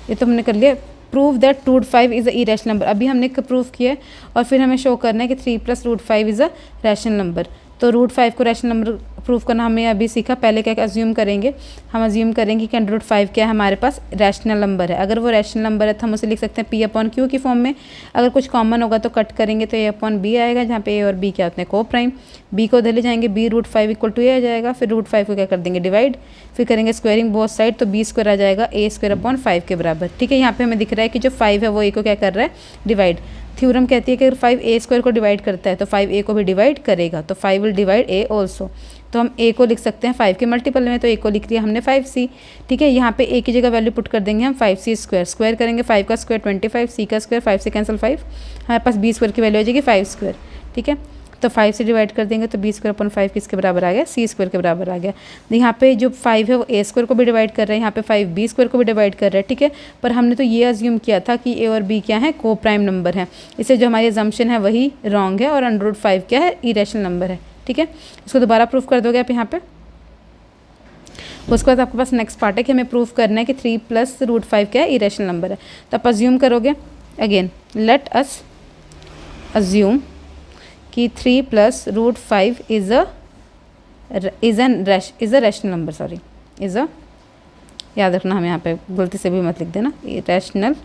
ये तो हमने कर लिया। Prove that 2√5 is a irrational number, अभी हमने प्रूव किया है, और फिर हमें शो करना है कि 3 + √5 इज अ रैशनल नंबर। तो तो √5 को रैशनल नंबर प्रूव करना हमें अभी सीखा। पहले क्या अज्यूम करेंगे, हम अज्यूम करेंगे कि √5 क्या है हमारे पास रैशनल नंबर है। अगर वो रैशनल नंबर है तो हम उसे लिख सकते हैं P/Q की फॉर्म में। अगर कुछ कॉमन होगा तो कट करेंगे तो A/B आएगा, जहाँ पे A और B क्या होते हैं को प्राइम। B को उधर ले जाएंगे, B √5 = A आ जाएगा। फिर √5 को क्या कर देंगे डिवाइड, फिर करेंगे स्क्वायरिंग बोथ साइड, तो B² आ जाएगा A² के बराबर। ठीक है, यहाँ पे हमें दिख रहा है कि जो 5 है वो A को क्या कर रहा है डिवाइड। थ्योरम कहती है कि अगर 5 A² को डिवाइड करता है तो 5 A को भी डिवाइड करेगा, तो 5 विल डिवाइड A ऑल्सो। तो हम A को लिख सकते हैं 5 के मल्टीपल में, तो A को लिख लिया हमने 5C। ठीक है, यहाँ पे A की जगह वैल्यू पुट कर देंगे हम 5C²। स्क्वायर करेंगे 5 का स्क्वायर 25, C का स्क्वायर 5 से कैंसिल 5, हमारे पास B² की वैल्यू आ जाएगी 5²। ठीक है, तो 5 से डिवाइड कर देंगे तो B²/5 किसके बराबर आ गया, C² के बराबर आ गया। यहाँ पे जो 5 है वो A² को भी डिवाइड कर रहा है, यहाँ पे 5 B² को भी डिवाइड कर रहा है। ठीक है, पर हमने तो ये अज्यूम किया था कि A और B क्या है को प्राइम नंबर है, इससे जो हमारी अजम्पशन है वही रॉन्ग है और √5 क्या है इरेशनल नंबर है। ठीक है, इसको दोबारा प्रूफ कर दोगे आप यहाँ पे। उसके बाद आपके पास नेक्स्ट पार्ट है कि हमें प्रूफ करना है कि 3 + √5 क्या है इरेशनल नंबर है। तो आप अज्यूम करोगे, अगेन लेट अस अज्यूम कि 3 + √5 is a rational number, sorry is a, याद रखना हमें यहाँ पे गलती से भी मत लिख देना, रैशनल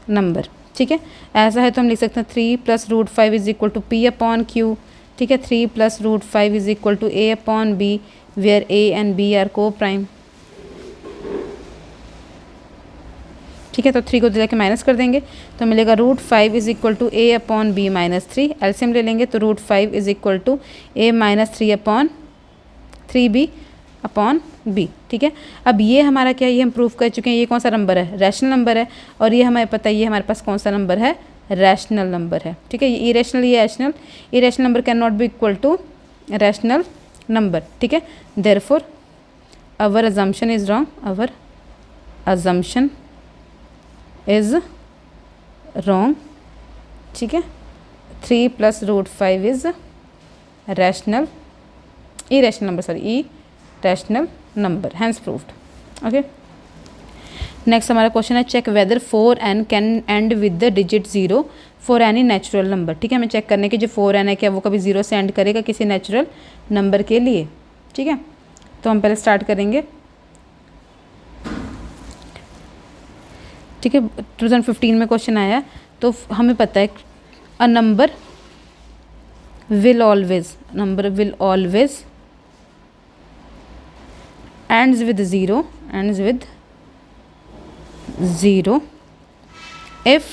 नंबर। ठीक है, ऐसा है तो हम लिख सकते हैं 3 + √5 = P/Q। ठीक है, 3 + √5 = A/B where A and B are coprime. ठीक है, तो 3 को जाके माइनस कर देंगे तो मिलेगा √5 = A/B - 3। एलसीएम ले लेंगे तो √5 = A - 3/3B। ठीक है, अब ये हमारा क्या है, ये हम प्रूफ कर चुके हैं, ये कौन सा नंबर है रैशनल नंबर है, और ये हमें पता है ये हमारे पास कौन सा नंबर है रैशनल नंबर है। ठीक है, ये इरेशनल, ये rational, irrational number can not be equal to rational number. ठीक है, therefore our assumption is wrong, our assumption is wrong. ठीक है, 3 + √5 is rational irrational number, sorry irrational number, hence proved. Okay, next हमारा क्वेश्चन है check whether 4n can end with the digit 0 for any natural number. ठीक है, हमें चेक करने की जो 4n है क्या वो कभी 0 से एंड करेगा किसी नेचुरल नंबर के लिए। ठीक है, तो हम पहले स्टार्ट करेंगे। ठीक है, 2015 में क्वेश्चन आया, तो हमें पता है a number will always ends with 0 if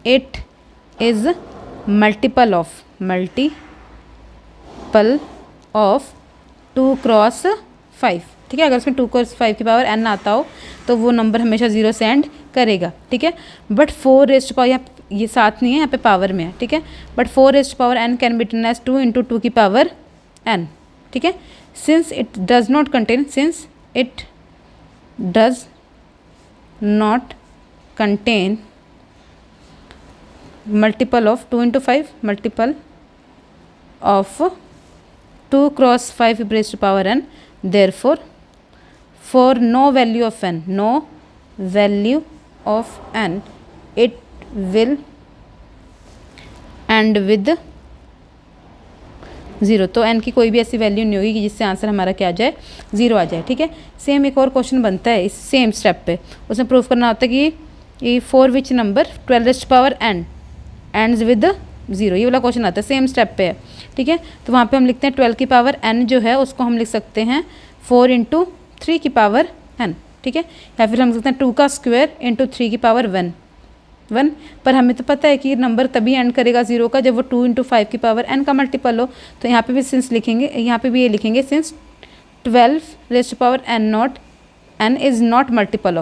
it is multiple of 2 × 5। ठीक है, अगर इसमें 2 × 5 की पावर n आता हो तो वो नंबर हमेशा 0 से एंड करेगा। ठीक है, बट 4 यहाँ ये साथ नहीं है, यहाँ पे पावर में है। ठीक है, but 4n can be written as 2 × 2 की पावर n। ठीक है, since it does not contain multiple of 2 × 5 multiple of 2 × 5 raised to power n, therefore for no value of n it will end with 0। तो n की कोई भी ऐसी वैल्यू नहीं होगी कि जिससे आंसर हमारा क्या आ जाए 0 आ जाए। ठीक है, सेम एक और क्वेश्चन बनता है इस सेम स्टेप पे, उसमें प्रूफ करना होता है कि for which number 12 raised to power n ends with 0, ये वाला क्वेश्चन आता है सेम स्टेप पे है। ठीक है, तो वहाँ पे हम लिखते हैं 12 की पावर n जो है उसको हम लिख सकते हैं 4 × 3 की पावर n। ठीक है, या फिर हम लिख सकते हैं 2 का स्क्वायर × 3 की पावर 1। पर हमें तो पता है कि नंबर तभी एंड करेगा 0 का जब वो 2 × 5 की पावर n का मल्टीपल हो। तो यहाँ पे भी सिंस लिखेंगे, यहाँ पे भी ये लिखेंगे since 12 raised to power n is not multiple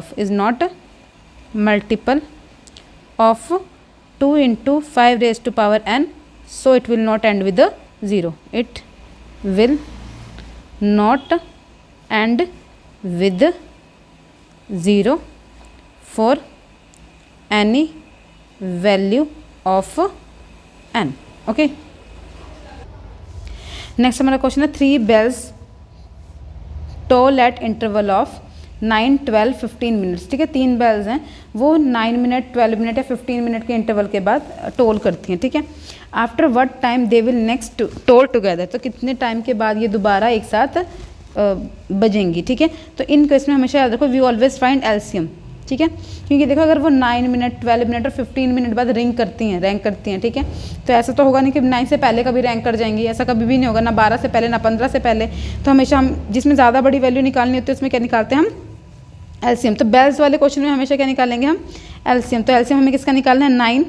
of 2 × 5 raised to power n, so it will not end with 0. It will not end with 0 for any value of n. Okay, next हमारा क्वेश्चन है 3 bells toll at interval of 9, 12, 15 minutes, ठीक है। 3 बेल्स हैं, वो 9 मिनट, 12 मिनट या 15 मिनट के इंटरवल के बाद टोल करती हैं, ठीक है। After what time they will next toll together, तो कितने टाइम के बाद ये दोबारा एक साथ बजेंगी, ठीक है। तो इन केस में हमेशा याद रखो वी ऑलवेज फाइंड एलसीएम, ठीक है, क्योंकि देखो अगर वो 9 मिनट, 12 मिनट और 15 मिनट बाद रैंक करती हैं, ठीक है, तो ऐसा तो होगा नहीं कि 9 से पहले कभी रैंक कर जाएंगी, ऐसा कभी भी नहीं होगा, ना 12 से पहले ना 15 से पहले। तो हमेशा हम जिसमें ज़्यादा बड़ी वैल्यू निकालनी होती है उसमें क्या निकालते हैं हम, एलसीएम। तो बेल्स वाले क्वेश्चन में हमेशा क्या निकालेंगे हम, एलसीएम। तो एलसीएम हमें किसका निकालना है, 9,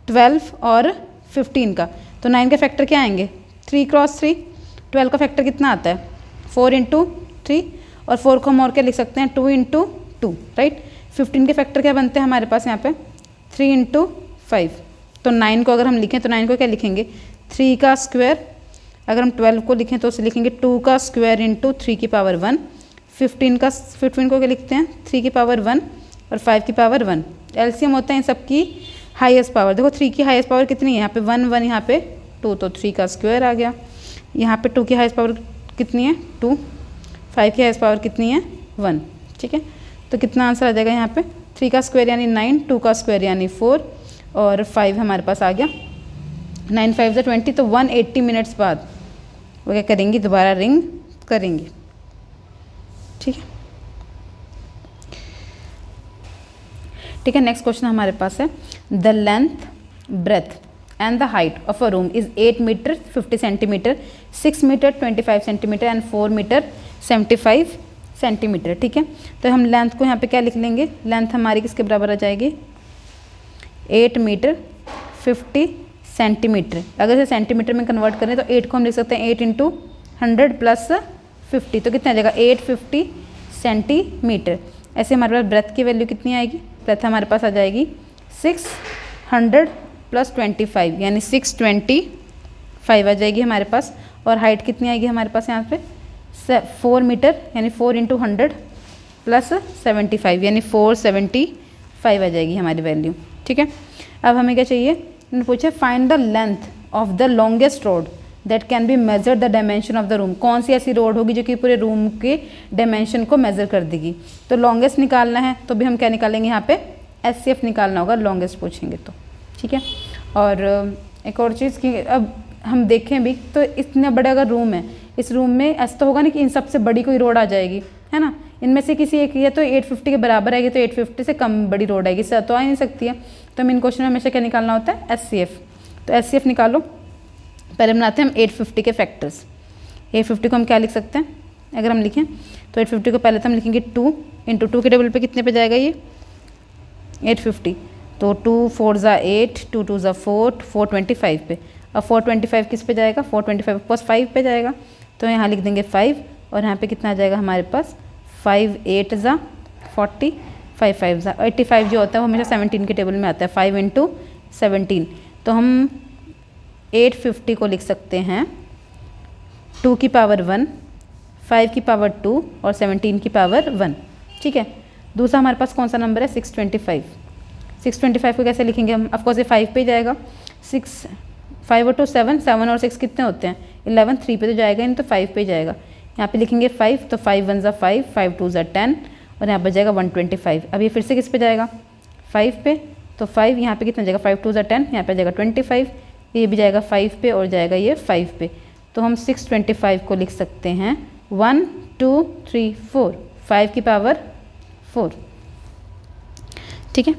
12 और 15 का। तो 9 के फैक्टर क्या आएंगे, 3 क्रॉस 3, 12 का फैक्टर कितना आता है, 4 इंटू 3, और 4 को हम और क्या लिख सकते हैं, 2 इंटू 2, राइट। 15 के फैक्टर क्या बनते हैं हमारे पास यहाँ पे, 3 इंटू 5। तो 9 को अगर हम लिखें तो 9 को क्या लिखेंगे, 3 का स्क्वायर। अगर हम 12 को लिखें तो उसे लिखेंगे 2 का स्क्वायर इंटू 3 की पावर 1। 15 को क्या लिखते हैं, 3 की पावर 1 और 5 की पावर 1। एलसीएम होता है इन सब की हाईएस्ट पावर। देखो 3 की हाईएस्ट पावर कितनी है, यहाँ पे 1 1, यहाँ पे 2, तो 3 का स्क्वायर आ गया। यहाँ पे 2 की हाईएस्ट पावर कितनी है, 2, 5 की हाईएस्ट पावर कितनी है, 1, ठीक है। तो कितना आंसर आ जाएगा यहाँ पे, 3 का स्क्वायर यानी 9, 2 का स्क्वायर यानी 4 और 5 हमारे पास आ गया। 9 5 20, तो 180 मिनट्स बाद वो क्या करेंगी, दोबारा रिंग करेंगी, ठीक है। ठीक है, नेक्स्ट क्वेश्चन हमारे पास है, the length, breadth and the height of a room is 8 metre 50 centimetre, 6 metre 25 centimetre and 4 metre 75 centimetre, ठीक है। तो हम लेंथ को यहाँ पे क्या लिख लेंगे, लेंथ हमारी किसके बराबर आ जाएगी, 8 मीटर 50 सेंटीमीटर। अगर इसे सेंटीमीटर में कन्वर्ट करें तो 8 को हम लिख सकते हैं 8 इंटू 100 प्लस 50, तो कितना आ जाएगा 850 सेंटीमीटर। ऐसे हमारे पास ब्रेथ की वैल्यू कितनी आएगी, ब्रेथ हमारे पास आ जाएगी 600 प्लस 25 यानी 625 आ जाएगी हमारे पास। और हाइट कितनी आएगी हमारे पास यहाँ पे 4 मीटर यानी 4 इंटू 100 प्लस 75 यानी 475 आ जाएगी हमारी वैल्यू, ठीक है। अब हमें क्या चाहिए, उन्होंने पूछा find the length of the longest road that can be measure the dimension of the room. कौन सी ऐसी रोड होगी जो कि पूरे रूम के डायमेंशन को मेजर कर देगी। तो लॉन्गेस्ट निकालना है तो भी हम क्या निकालेंगे, यहाँ पे एचसीएफ निकालना होगा, लॉन्गेस्ट पूछेंगे तो, ठीक है। और एक और चीज़ कि अब हम देखें भी तो इतने बड़े अगर रूम है, इस रूम में ऐसा तो होगा नहीं कि इन सबसे बड़ी कोई रोड आ जाएगी, है ना। इनमें से किसी एक ये तो 850 के बराबर आएगी, तो 850 से कम बड़ी रोड आएगी, तो आ नहीं सकती है। तो हम इन क्वेश्चन में हमेशा क्या निकालना होता है, एचसीएफ। तो एचसीएफ निकालो, पहले बनाते हैं हम 850 के फैक्टर्स। 850 को हम क्या लिख सकते हैं, अगर हम लिखें तो 850 को पहले तो हम लिखेंगे 2 इंटू 2 के टेबल पे कितने पे जाएगा ये 850, तो 2 4 ज़ा 8, 2 2 ज़ा 4, 425 पे। अब 425 किस पे जाएगा, 425 प्लस 5 पे जाएगा, तो यहाँ लिख देंगे 5 और यहाँ पे कितना आ जाएगा हमारे पास 5 8 ज़ा 40, 5 5 ज़ा 85 जो होता है वो हमेशा 17 के टेबल में आता है, 5 इंटू 17। तो हम 850 को लिख सकते हैं 2 की पावर 1, 5 की पावर 2 और 17 की पावर 1, ठीक है। दूसरा हमारे पास कौन सा नंबर है 625। 625 को कैसे लिखेंगे हम, ऑफकोर्स ये 5 पे जाएगा, 6 5 और 2 7, 7 और 6 कितने होते हैं 11, 3 पे तो जाएगा नहीं तो 5 पे जाएगा। यहाँ पे लिखेंगे 5, तो 5 1 ज़ा 5, 5 2 ज़ा 10 और यहाँ पर जाएगा 125। अब ये फिर से किस पे जाएगा 5 पे, तो 5 यहाँ पे कितना जाएगा 5 2 ज़ा 10, यहाँ पे जाएगा 25, ये भी जाएगा 5 पे और जाएगा ये 5 पे। तो हम 625 को लिख सकते हैं 1 2 3 4, 5 की पावर 4, ठीक है।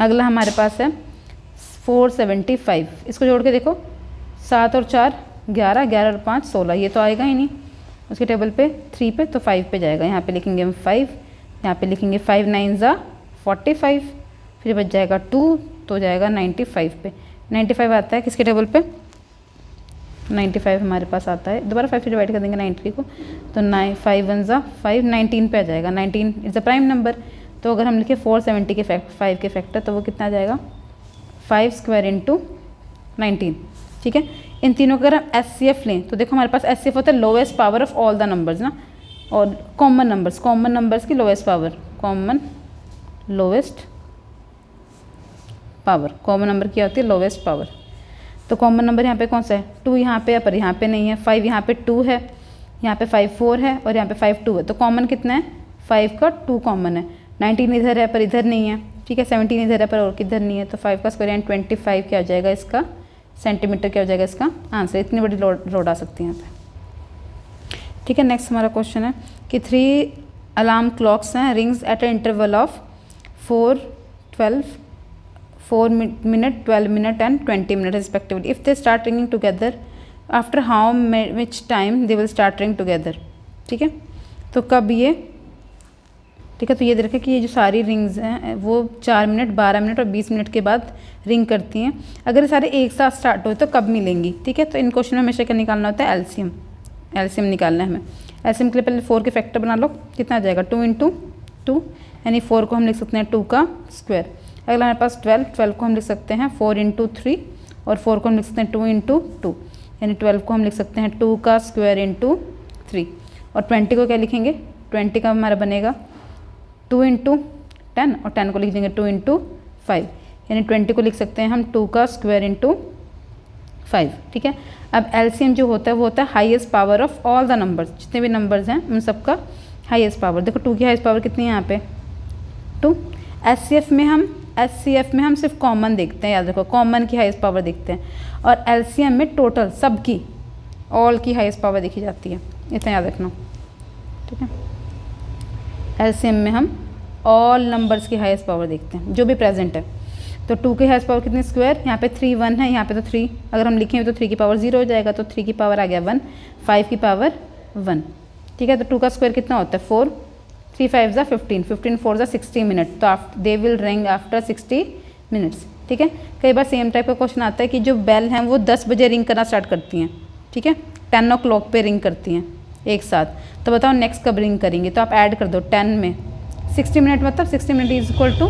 अगला हमारे पास है 475, इसको जोड़ के देखो 7 और 4 11, 11 और 5 16, ये तो आएगा ही नहीं उसके टेबल पे 3 पे, तो 5 पे जाएगा। यहाँ पे लिखेंगे हम 5, यहाँ पे लिखेंगे 5 9 ज़ा 45, फिर बच जाएगा 2 तो जाएगा 95 पे। 95 आता है किसके टेबल पे 95 हमारे पास आता है, दोबारा 5 से डिवाइड कर देंगे 90 को, तो 9 5 1 ज़ा 5, 19 पे आ जाएगा। 19 इज़ अ प्राइम नंबर, तो अगर हम लिखे 470 के 5 के फैक्टर तो वो कितना आ जाएगा 5 स्क्वायर इंटू 19, ठीक है। इन तीनों का अगर हम एचसीएफ लें तो देखो हमारे पास एचसीएफ होता है lowest power of all the numbers ना, और कॉमन नंबर्स की lowest power, common lowest power, common number क्या होती है लोएस्ट पावर। तो कॉमन नंबर यहाँ पे कौन सा है 2 यहाँ पे, पर यहाँ पे नहीं है। 5 यहाँ पे 2 है, यहाँ पे 5 4 है और यहाँ पे 5 2 है, तो कॉमन कितना है 5 का 2 कॉमन है। 19 इधर है पर इधर नहीं है, ठीक है, 17 इधर है पर और किधर नहीं है, तो 5 का स्क्वायर यानी 25 क्या हो जाएगा इसका सेंटीमीटर, क्या हो जाएगा इसका आंसर। इतनी बड़ी रोड आ सकती है यहाँ पे, ठीक है। नेक्स्ट हमारा क्वेश्चन है कि 3 अलार्म क्लॉक्स हैं, rings at a interval of 4 minute 12 minute and 20 minute respectively. If they start ringing together, after how much time they will start ring together, ठीक है। तो कब ये, ठीक है, तो ये देख रखें कि ये जो सारी रिंग्स हैं वो 4 मिनट 12 मिनट और 20 मिनट के बाद रिंग करती हैं। अगर ये सारे एक साथ स्टार्ट हो तो कब मिलेंगी, ठीक है। तो इन क्वेश्चन में हमेशा क्या निकालना होता है एलसीएम निकालना है हमें। एलसीएम के लिए पहले 4 के फैक्टर बना लो, कितना आ जाएगा 2 × 2 यानी 4 को हम लिख सकते हैं 2 का स्क्वायर। अगला हमारे पास 12 को हम लिख सकते हैं 4 × 3 और 4 को हम लिख सकते हैं 2 × 2 यानी 12 को हम लिख सकते हैं 2 का स्क्वायर × 3। और 20 को क्या लिखेंगे, 20 का हमारा बनेगा 2 × 10 और 10 को लिख देंगे 2 × 5 यानी 20 को लिख सकते हैं हम 2 का स्क्वायर × 5, ठीक है। अब एलसीएम जो होता है वो होता है highest power of all the numbers, जितने भी नंबर्स हैं उन सबका हाईएस्ट पावर। देखो 2 की हाईएस्ट पावर कितनी है यहाँ पे 2। एचसीएफ में हम सिर्फ कॉमन देखते हैं, याद रखो कॉमन की हाईएस्ट पावर देखते हैं, और एलसीएम में टोटल सबकी ऑल की हाईएस्ट पावर देखी जाती है, इतना याद रखना, ठीक है। एलसीएम में हम ऑल नंबर्स की हाईएस्ट पावर देखते हैं जो भी प्रेजेंट है। तो 2 की हाईएस्ट पावर कितनी स्क्वायर, यहाँ पे 3 1 है, यहाँ पे तो 3 अगर हम लिखें तो 3 की पावर 0 हो जाएगा, तो 3 की पावर आ गया 1, 5 की पावर 1, ठीक है। तो 2 का स्क्वायर कितना होता है 4, 3 5 ज़ा 15, 15 4 ज़ा 60 मिनट, तो दे विल रिंग आफ्टर 60 मिनट्स, ठीक है। कई बार सेम टाइप का क्वेश्चन आता है कि जो बेल हैं वो 10 बजे रिंग करना स्टार्ट करती हैं, ठीक है, 10 o'clock पे रिंग करती हैं एक साथ, तो बताओ नेक्स्ट कब रिंग करेंगे। तो आप ऐड कर दो 10 में 60 मिनट, मतलब 60 minute is equal to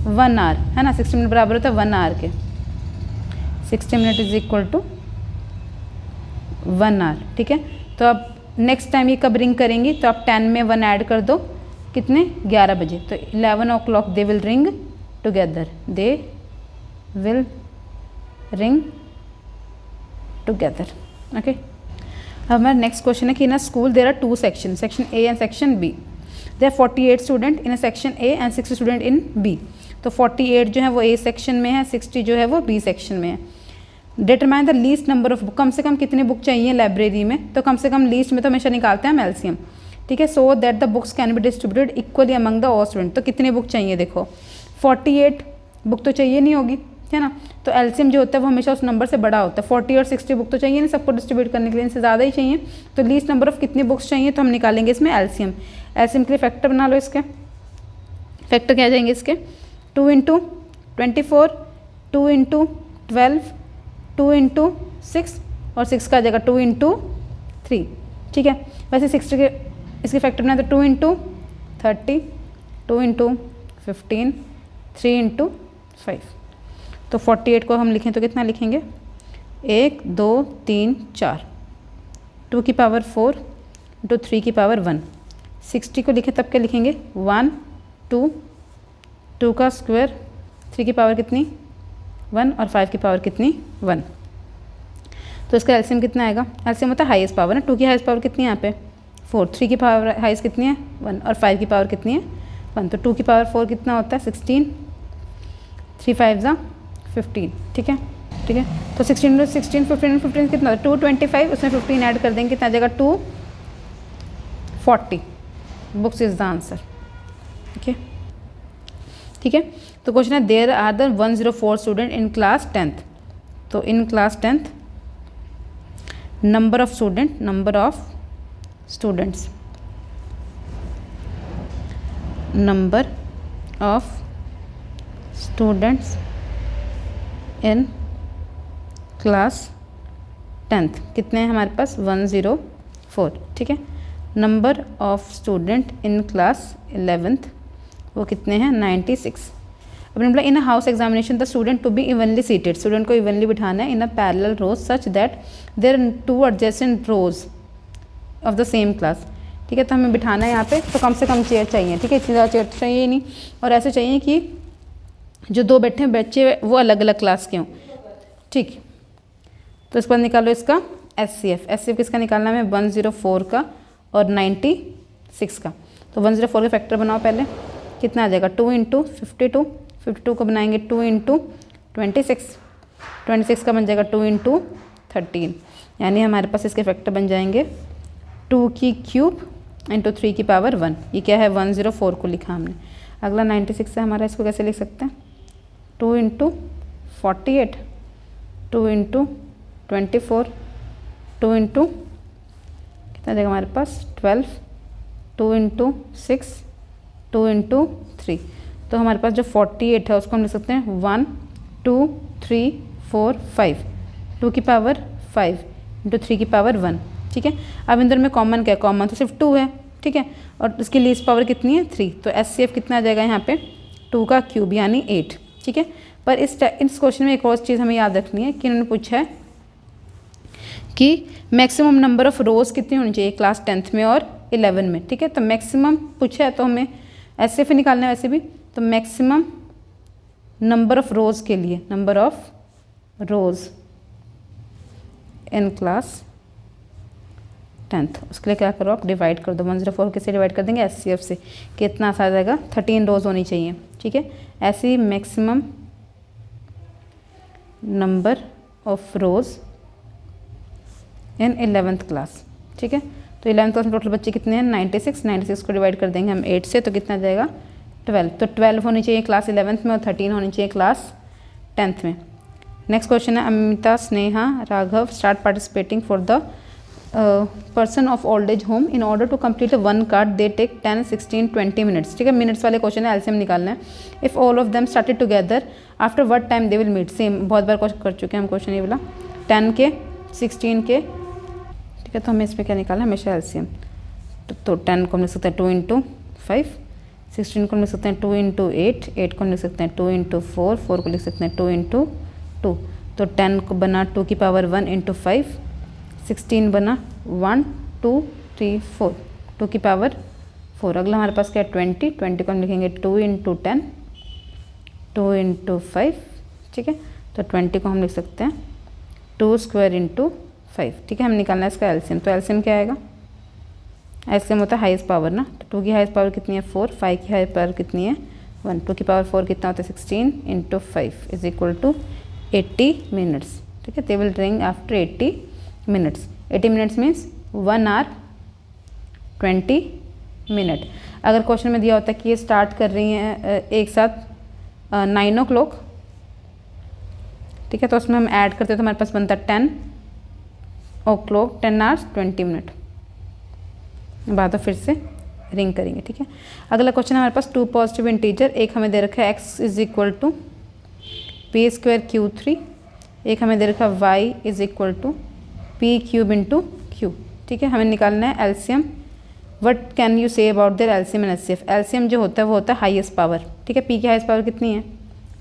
1 hour, है ना, 60 मिनट बराबर होता है 1 आवर के, 60 minute is equal to 1 hour, ठीक है। तो अब नेक्स्ट टाइम ये कब रिंग करेंगी, तो आप 10 में 1 ऐड कर दो, कितने 11 बजे, तो 11 o'clock they will ring together, they will ring together, okay. अब हमारा नेक्स्ट क्वेश्चन है कि in a school there are 2 section, section A and section B, there 48 student in a section A and 60 student in B. तो 48 जो है वो ए सेक्शन में है, 60 जो है वो बी सेक्शन में है। Determine the least number of book, कम से कम कितनी बुक चाहिए लाइब्रेरी में, तो कम से कम लीस्ट में तो हमेशा निकालते हैं हम एलसीएम, ठीक है। So that the books can be distributed equally among the all student, तो कितनी बुक चाहिए, देखो 48 बुक तो चाहिए नहीं होगी, है ना, तो एलसीएम जो होता है वो हमेशा उस नंबर से बड़ा होता है। 40 और 60 बुक तो चाहिए नहीं सबको डिस्ट्रीब्यूट करने के लिए, इनसे ज़्यादा ही चाहिए, तो लीस्ट नंबर ऑफ कितनी बुक्स चाहिए, तो हम निकालेंगे इसमें एलसीएम। एलसीएम के लिए फैक्टर बना लो, इसके फैक्टर क्या आ जाएंगे इसके 2 × 24, 2 × 12, 2 × 6 और 6 का आ जाएगा 2 × 3, ठीक है। वैसे 60 के इसके फैक्टर बनाए तो 2 × 30, 2 × 15, 3 × 5, तो 48 को हम लिखें तो कितना लिखेंगे 1 2 3 4, 2 की पावर 4 × 3 की पावर 1। 60 को लिखें तब क्या लिखेंगे 1 2, 2 का स्क्वायर, 3 की पावर कितनी 1 और 5 की पावर कितनी 1। तो इसका एलसीएम कितना आएगा, एलसीएम होता है हाईएस्ट पावर है, 2 की हाईएस्ट पावर कितनी है यहाँ पे 4, 3 की पावर हाईएस्ट कितनी है 1 और 5 की पावर कितनी है 1, तो 2 की पावर 4 कितना होता है 16, 3 5 ज़ा 15, ठीक है, ठीक है। तो 16 16 15 15 कितना होता है 225, उसमें 15 ऐड कर देंगे कितना आ जाएगा 240 बुक्स इज द आंसर, ठीक है, ठीक है। तो क्वेश्चन है there are the 104 student in class 10th, तो in class 10th number of students number of students in class 10th कितने हैं हमारे पास 104, ठीक है। Number of student in class 11th वो कितने हैं 96। अब बोला in a house examination the student to be evenly seated, student को इवनली बिठाना है in a parallel rows such that there 2 adjacent rows of the same class, ठीक है। तो हमें बिठाना है यहाँ पे, तो कम से कम चेयर चाहिए, ठीक है, इतनी ज़्यादा चेयर चाहिए नहीं, और ऐसे चाहिए कि जो 2 बैठे हैं बच्चे वो अलग अलग क्लास के हों, ठीक। तो इसके बाद निकालो इसका HCF किसका निकालना है हमें 104 का और 96 का। तो 104 का फैक्टर बनाओ पहले, कितना आ जाएगा 2 इंटू 52, 52 को बनाएंगे 2 इंटू 26, 26 का बन जाएगा 2 इंटू 13, यानी हमारे पास इसके फैक्टर बन जाएंगे 2 की क्यूब इंटू 3 की पावर 1। ये क्या है 104 को लिखा हमने। अगला 96 है हमारा, इसको कैसे लिख सकते हैं 2 इंटू 48, 2 इंटू 24, 2 इंटू कितना देगा हमारे पास 12, 2 इंटू 6, 2 इंटू 3। तो हमारे पास जो 48 है उसको हम लिख सकते हैं 1 2 3 4 5, 2 की पावर 5 इंटू 3 की पावर 1। ठीक है, अब इंदर में कॉमन क्या है, कॉमन तो सिर्फ 2 है। ठीक है, और इसकी लीस्ट पावर कितनी है 3, तो HCF कितना आ जाएगा यहाँ पे 2 का क्यूब यानी 8। ठीक है, पर इस क्वेश्चन में एक और चीज़ हमें याद रखनी है कि उन्होंने पूछा है कि मैक्सिमम नंबर ऑफ रोज़ कितनी होनी चाहिए क्लास 10th में और 11 में। ठीक है, तो मैक्सिमम पूछा है तो हमें HCF निकालना है वैसे भी, तो मैक्सिमम नंबर ऑफ रोज़ के लिए, number of rows in class 10th, उसके लिए क्या करो आप डिवाइड कर दो, 104 किससे डिवाइड कर देंगे HCF से, कितना आ जाएगा 13 रोज़ होनी चाहिए। ठीक है, ऐसी maximum number of rows in 11th class. ठीक है, तो 11th क्लास में टोटल बच्चे कितने हैं 96, 96 को डिवाइड कर देंगे हम 8 से, तो कितना जाएगा 12। तो 12 होनी चाहिए क्लास 11th में और 13 होनी चाहिए क्लास 10th में। नेक्स्ट क्वेश्चन है Amita Sneha Raghav start participating for the person of old age home in order to complete 1 card they take 10 16 20 minutes. ठीक है, मिनट्स वाले क्वेश्चन है, एलसीएम निकालना है। If all of them started together after what time they will meet, same बहुत बार कर चुके हैं हम क्वेश्चन ये वाला, 10 के 16 के। ठीक है, तो हमें इसमें क्या निकालना है हमेशा एलसीएम, तो 10 को हम लिख सकते हैं 2 इंटू 5, 16 को हम लिख सकते हैं 2 इंटू 8, 8 को हम लिख सकते हैं 2 इंटू 4, 4 को लिख सकते हैं 2 इंटू 2। तो 10 को बना 2 की पावर 1 इंटू 5, 16 बना 1 2 3 4, 2 की पावर 4। अगला हमारे पास क्या है 20, 20 को हम लिखेंगे 2 इंटू 10, 2 इंटू 5। ठीक है, तो 20 को हम लिख सकते हैं 2 स्क्वायर इंटू 5। ठीक है, हम निकालना है इसका एलसीएम, तो एलसीएम क्या आएगा, एलसीएम होता है हाईएस्ट पावर ना, तो 2 की हाईएस्ट पावर कितनी है 4, 5 की हाईएस्ट पावर कितनी है 1, 2 की पावर 4 कितना होता है 16 into 5 is equal to 80 minutes. ठीक है, they will ring after 80 minutes, 80 minutes means 1 hour 20 minute. अगर क्वेश्चन में दिया होता है कि ये स्टार्ट कर रही हैं एक साथ 9 o'clock, ठीक है, तो उसमें हम ऐड करते हैं तो हमारे पास बनता है 10 o'clock 10 hours 20 मिनट। बाद फिर से रिंग करेंगे। ठीक है, अगला क्वेश्चन हमारे पास 2 पॉजिटिव इंटीजर, एक हमें दे रखा है x is equal to p square Q3, एक हमें दे रखा है y is equal to p cube into q. ठीक है, हमें निकालना है LCM. What can you say about their LCM and HCF. LCM जो होता है वो होता है हाईएस्ट पावर। ठीक है, पी की हाईएस्ट पावर कितनी है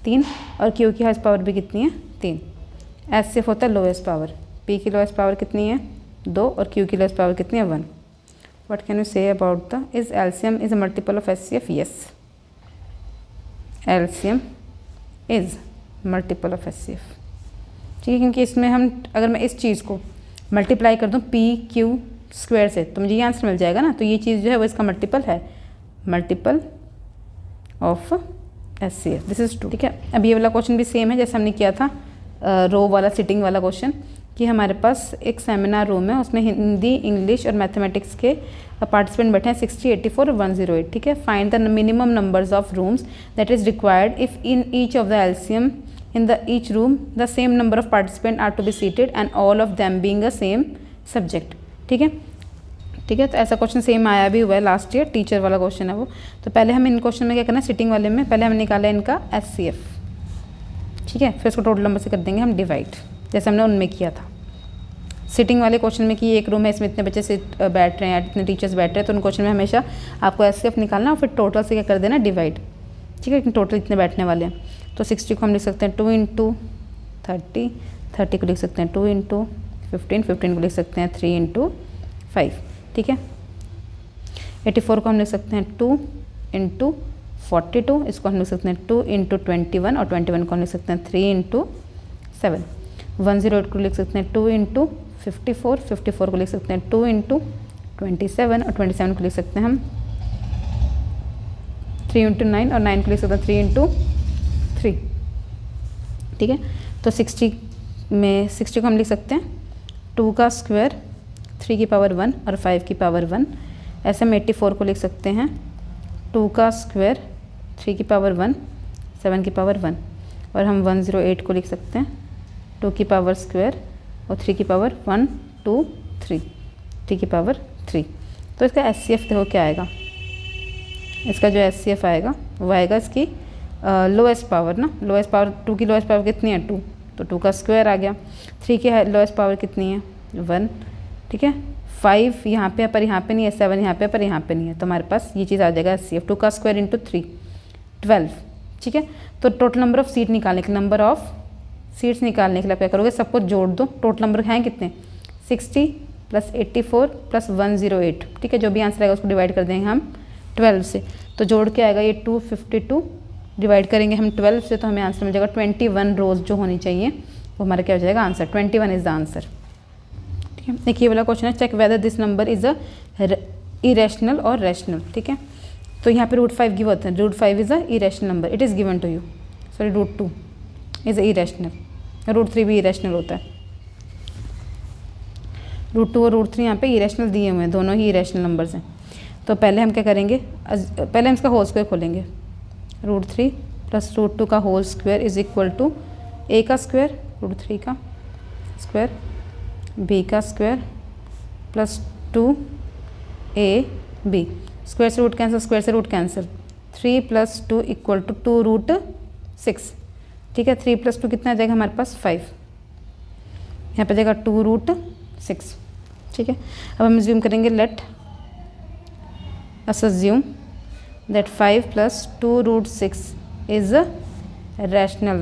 3 और क्यू की हाईएस्ट पावर भी कितनी है 3। एचसीएफ होता है लोएस्ट पावर, पी की लोएस्ट पावर कितनी है 2 और क्यू की लोएस्ट पावर कितनी है 1। What can you say about the is LCM is a multiple of HCF. Yes, LCM is multiple of HCF. ठीक है, क्योंकि इसमें हम अगर मैं इस चीज़ को मल्टीप्लाई कर दूँ पी क्यू स्क्वायर से तो मुझे ये आंसर मिल जाएगा ना, तो ये चीज़ जो है वो इसका मल्टीपल है, multiple of HCF. This is true. ठीक है, अब ये वाला क्वेश्चन भी सेम है जैसे हमने किया था रो वाला सिटिंग वाला क्वेश्चन, कि हमारे पास एक सेमिनार रूम है, उसमें हिंदी इंग्लिश और मैथमेटिक्स के पार्टिसिपेंट बैठे हैं 60 84 और 108। ठीक है, find the minimum numbers of rooms that is required if in each of the LCM in the each room the same number of participants are to be seated and all of them being a same subject। ठीक है, ठीक है, तो ऐसा क्वेश्चन सेम आया भी हुआ है लास्ट ईयर, टीचर वाला क्वेश्चन है वो। तो पहले हमें इन क्वेश्चन में क्या करना है, सिटिंग वाले में पहले हमें निकाला है इनका एचसीएफ। ठीक है, फिर उसको टोटल नंबर से कर देंगे हम डिवाइड, जैसे हमने उनमें किया था सिटिंग वाले क्वेश्चन में कि एक रूम है, इसमें इतने बच्चे से बैठ रहे हैं, इतने टीचर्स बैठ रहे हैं, तो उन क्वेश्चन में हमेशा आपको एचसीएफ निकालना और फिर टोटल से क्या कर देना डिवाइड। ठीक है, टोटल इतने बैठने वाले हैं, तो 60 को हम लिख सकते हैं 2 इंटू 30, 30 को लिख सकते हैं 2 इंटू 15, 15 को लिख सकते हैं 3 इंटू 5। ठीक है, 84 को हम लिख सकते हैं 2 इंटू 42, इसको हम लिख सकते हैं 2 इंटू 21 और 21 को हम लिख सकते हैं 3 इंटू 7। 108 को लिख सकते हैं 2 इंटू 54 को लिख सकते हैं 2 × 27 और 27 को लिख सकते हैं हम 3 × 9 और 9 को लिख सकते हैं 3 × 3। ठीक है, तो 60 में 60 को हम लिख सकते हैं 2 का स्क्वायर 3 की पावर 1 और 5 की पावर 1। ऐसे हम 84 को लिख सकते हैं 2 का स्क्वायर 3 की पावर 1 7 की पावर 1 और हम 108 को लिख सकते हैं 2 की पावर स्क्वायर और 3 की पावर 1 2 3 3 की पावर 3। तो इसका HCF देखो क्या आएगा, इसका जो HCF आएगा वो आएगा इसकी लोएस्ट पावर ना, लोएस्ट पावर 2 की लोएस्ट पावर कितनी है 2, तो 2 का स्क्वायर आ गया। 3 की लोएस्ट पावर कितनी है 1। ठीक है, 5 यहाँ पे है पर यहाँ पे नहीं है, 7 यहाँ पे पर यहाँ पे नहीं है, तो हमारे पास ये चीज़ आ जाएगा HCF 2 का स्क्वायर × 3 12। ठीक है, तो टोटल नंबर ऑफ सीट निकालने के नंबर ऑफ सीट्स निकालने के लिए क्या करोगे, सबको जोड़ दो। टोटल नंबर हैं कितने 60 + 84 + 108। ठीक है, जो भी आंसर आएगा उसको डिवाइड कर देंगे हम 12 से, तो जोड़ के आएगा ये 252 डिवाइड करेंगे हम 12 से, तो हमें आंसर मिल जाएगा 21 रोज़ जो होनी चाहिए वो हमारा क्या हो जाएगा आंसर, 21 इज़ द आंसर। ठीक है, एक ये वाला क्वेश्चन है, check whether this number is a irrational और रैशनल। ठीक है, तो यहाँ पे √5 गिव होता है, √5 is a irrational number, it is given to you, sorry √2 is a irrational, √3 भी इरेशनल होता है। √2 और √3 यहाँ पे इरेशनल दिए हुए हैं, दोनों ही इरेशनल नंबर्स हैं। तो पहले हम क्या करेंगे, पहले हम इसका होल स्क्वायर खोलेंगे, √3 + √2 का whole square is equal to a का स्क्वायर √3 का स्क्वायर b का स्क्वायर + 2ab, स्क्वायर से रूट कैंसिल, स्क्वायर से रूट कैंसिल, 3 + 2 = 2√6। ठीक है, 3 + 2 कितना आ जाएगा हमारे पास 5, यहाँ पे जाएगा 2√6। ठीक है, अब हम ज्यूम करेंगे, let us assume that 5 + 2√6 is a rational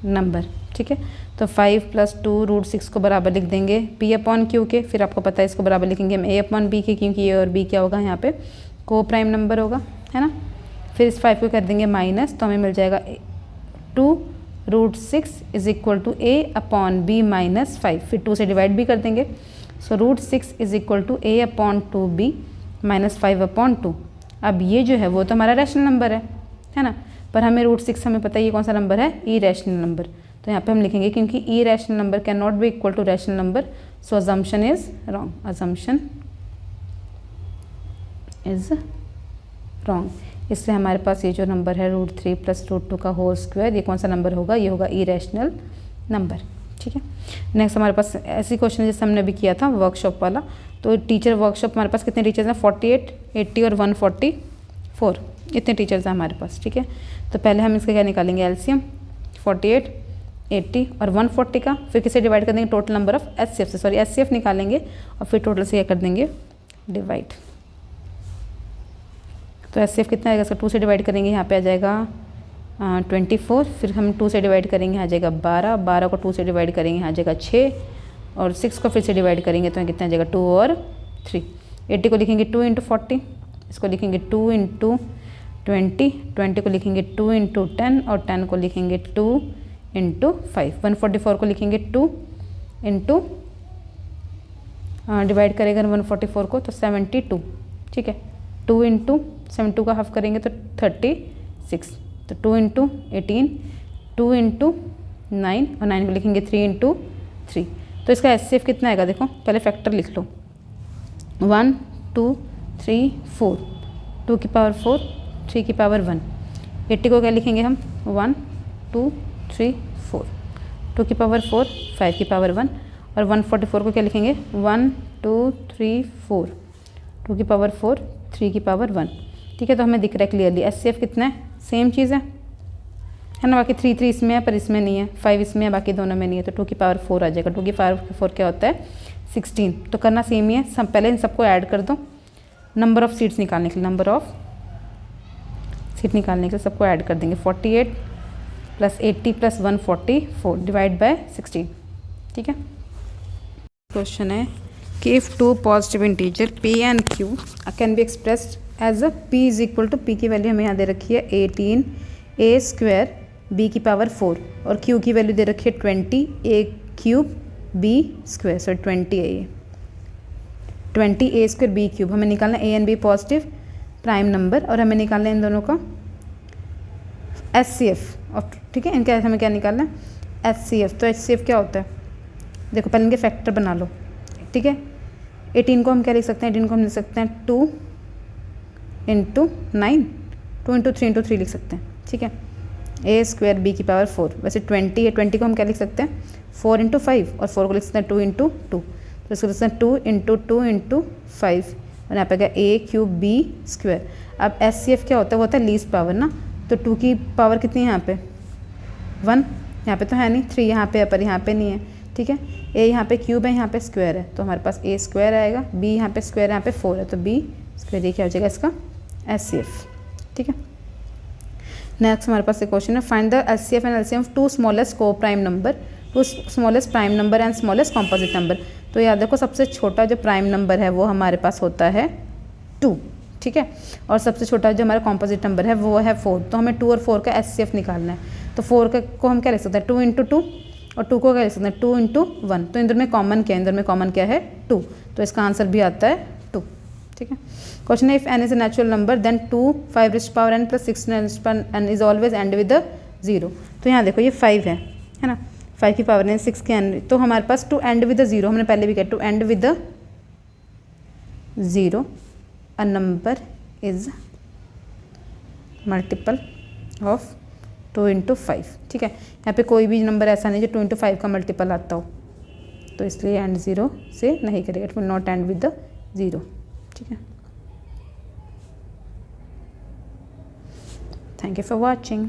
number. ठीक है, तो 5 + 2√6 को बराबर लिख देंगे P/Q के, फिर आपको पता है इसको बराबर लिखेंगे हम A/B के, क्योंकि A और B क्या होगा यहाँ पे को प्राइम नंबर होगा, है ना। फिर इस 5 को कर देंगे माइनस, तो हमें मिल जाएगा 2√6 इज इक्वल टू A/B - 5, फिर 2 से डिवाइड भी कर देंगे, सो √6 इज इक्वल टू A/2B - 5/2। अब ये जो है वो तो हमारा रैशनल नंबर है ना, पर हमें √6 हमें पता है ये कौन सा नंबर है, इरेशनल नंबर, तो यहाँ पे हम लिखेंगे क्योंकि irrational number can not be equal to rational number, so assumption is wrong, assumption is wrong. इसलिए हमारे पास ये जो नंबर है √3 + √2 का होल स्क्वायर, ये कौन सा नंबर होगा, ये होगा इरेशनल नंबर। ठीक है, नेक्स्ट हमारे पास ऐसी क्वेश्चन जैसे हमने अभी किया था वर्कशॉप वाला, तो टीचर वर्कशॉप हमारे पास कितने टीचर्स हैं, 48, 80 और 144, इतने टीचर्स हैं हमारे पास। ठीक है, तो पहले हम इसका क्या निकालेंगे एलसीएम, 48, 80 और 140 का, फिर किसे डिवाइड कर देंगे, टोटल नंबर ऑफ HCF से, सॉरी HCF निकालेंगे और फिर टोटल से क्या कर देंगे डिवाइड। तो HCF कितना आएगा, इसका 2 से डिवाइड करेंगे, यहाँ पे आ जाएगा 24, फिर हम 2 से डिवाइड करेंगे, यहाँ आ जाएगा 12, 12 को 2 से डिवाइड करेंगे, यहाँ आ जाएगा 6 और 6 को फिर से डिवाइड करेंगे तो यहाँ कितना आ जाएगा 2 और 3। 80 को लिखेंगे 2 × 40, इसको लिखेंगे 2 × 20, 20 को लिखेंगे 2 × 10 और 10 को लिखेंगे 2 × 5। 144 को लिखेंगे 2 × डिवाइड करेगा 144 को तो 72। ठीक है, 2 × 72 का हाफ करेंगे तो 36, तो 2 × 18, 2 × 9 और 9 को लिखेंगे 3 × 3। तो इसका HCF कितना आएगा, देखो पहले फैक्टर लिख लो, 1 2 3 4, 2 की पावर 4, 3 की पावर 1। 80 को क्या लिखेंगे हम, 1 2 3 4, 2 की पावर 4, 5 की पावर 1 और 144 को क्या लिखेंगे, 1 2 3 4, 2 की पावर 4, 3 की पावर 1। ठीक है, तो हमें दिख रहा है क्लियरली HCF कितना है, सेम चीज़ है ना, बाकी 3 3 इसमें है पर इसमें नहीं है, 5 इसमें है बाकी दोनों में नहीं है, तो 2 की पावर 4 आ जाएगा। 2 की पावर 4 क्या होता है 16, तो करना सेम ही है, सब पहले इन सबको ऐड कर दो, नंबर ऑफ सीट्स निकालने के लिए, नंबर ऑफ सीट निकालने के लिए सबको ऐड कर देंगे, 48 + 80 + 144 डिवाइड बाय 16। ठीक है, क्वेश्चन है कि if 2 positive integer P and Q can be expressed as a P is equal to, P की वैल्यू हमें यहाँ दे रखी है 18a² B की पावर 4 और Q की वैल्यू दे रखी है 20a³ बी स्क्वायर, सॉरी 20 है ये, 20 A² B³ हमें निकालना A and B positive prime number और हमें निकालना है इन दोनों का HCF। और ठीक है, इनका हमें क्या निकालना है HCF। तो HCF क्या होता है, देखो पहले इनके फैक्टर बना लो, ठीक है। 18 को हम क्या लिख सकते हैं, 18 को हम लिख सकते हैं 2 × 9, 2 × 3 × 3 लिख सकते हैं, ठीक है। A² B³ 4, वैसे 20 है, 20 को हम क्या लिख सकते हैं 4 × 5 और 4 को लिख सकते हैं 2 × 2, तो इसको लिख सकते हैं 2 × 2 × 5 और यहाँ पे क्या A³ B²। अब HCF क्या होता है, वो होता है लीस्ट पावर ना, तो 2 की पावर कितनी है यहाँ पे 1, यहाँ पे तो है नहीं, 3 यहाँ पे है पर यहाँ पे नहीं है, ठीक है। A यहाँ पे क्यूब है, यहाँ पे स्क्वायर है, तो हमारे पास A² आएगा, B यहाँ पे स्क्वायर है, यहाँ पे 4 है, तो B², ये क्या हो जाएगा इसका HCF, ठीक है। नेक्स्ट हमारे पास एक क्वेश्चन है, find the HCF and LCM of 2 smallest co prime number, 2 smallest prime number and smallest composite number. तो याद रखो सबसे छोटा जो प्राइम नंबर है वो हमारे पास होता है 2, ठीक है, और सबसे छोटा जो हमारा कॉम्पोजिट नंबर है वो है 4। तो हमें 2 और 4 का HCF निकालना है, तो 4 को हम क्या लिख सकते हैं 2 × 2 और 2 को क्या लिख सकते हैं 2 × 1। तो इंदर में कॉमन क्या है, इंदर में कॉमन क्या है 2, तो इसका आंसर भी आता है 2, ठीक है। क्वेश्चन है, if n is a natural number then 2 5⁻n + 6n is always end with 0। तो यहाँ देखो ये 5 है ना, 5 की पावर है 6 के n, तो हमारे पास टू एंड विद 0, हमने पहले भी कहा to end with 0 a number is multiple of 2 × 5, ठीक है। यहाँ पे कोई भी नंबर ऐसा नहीं जो 2 × 5 का मल्टीपल आता हो, तो इसलिए एंड 0 से नहीं करेगा, it will not and with 0, ठीक है। Thank you for watching.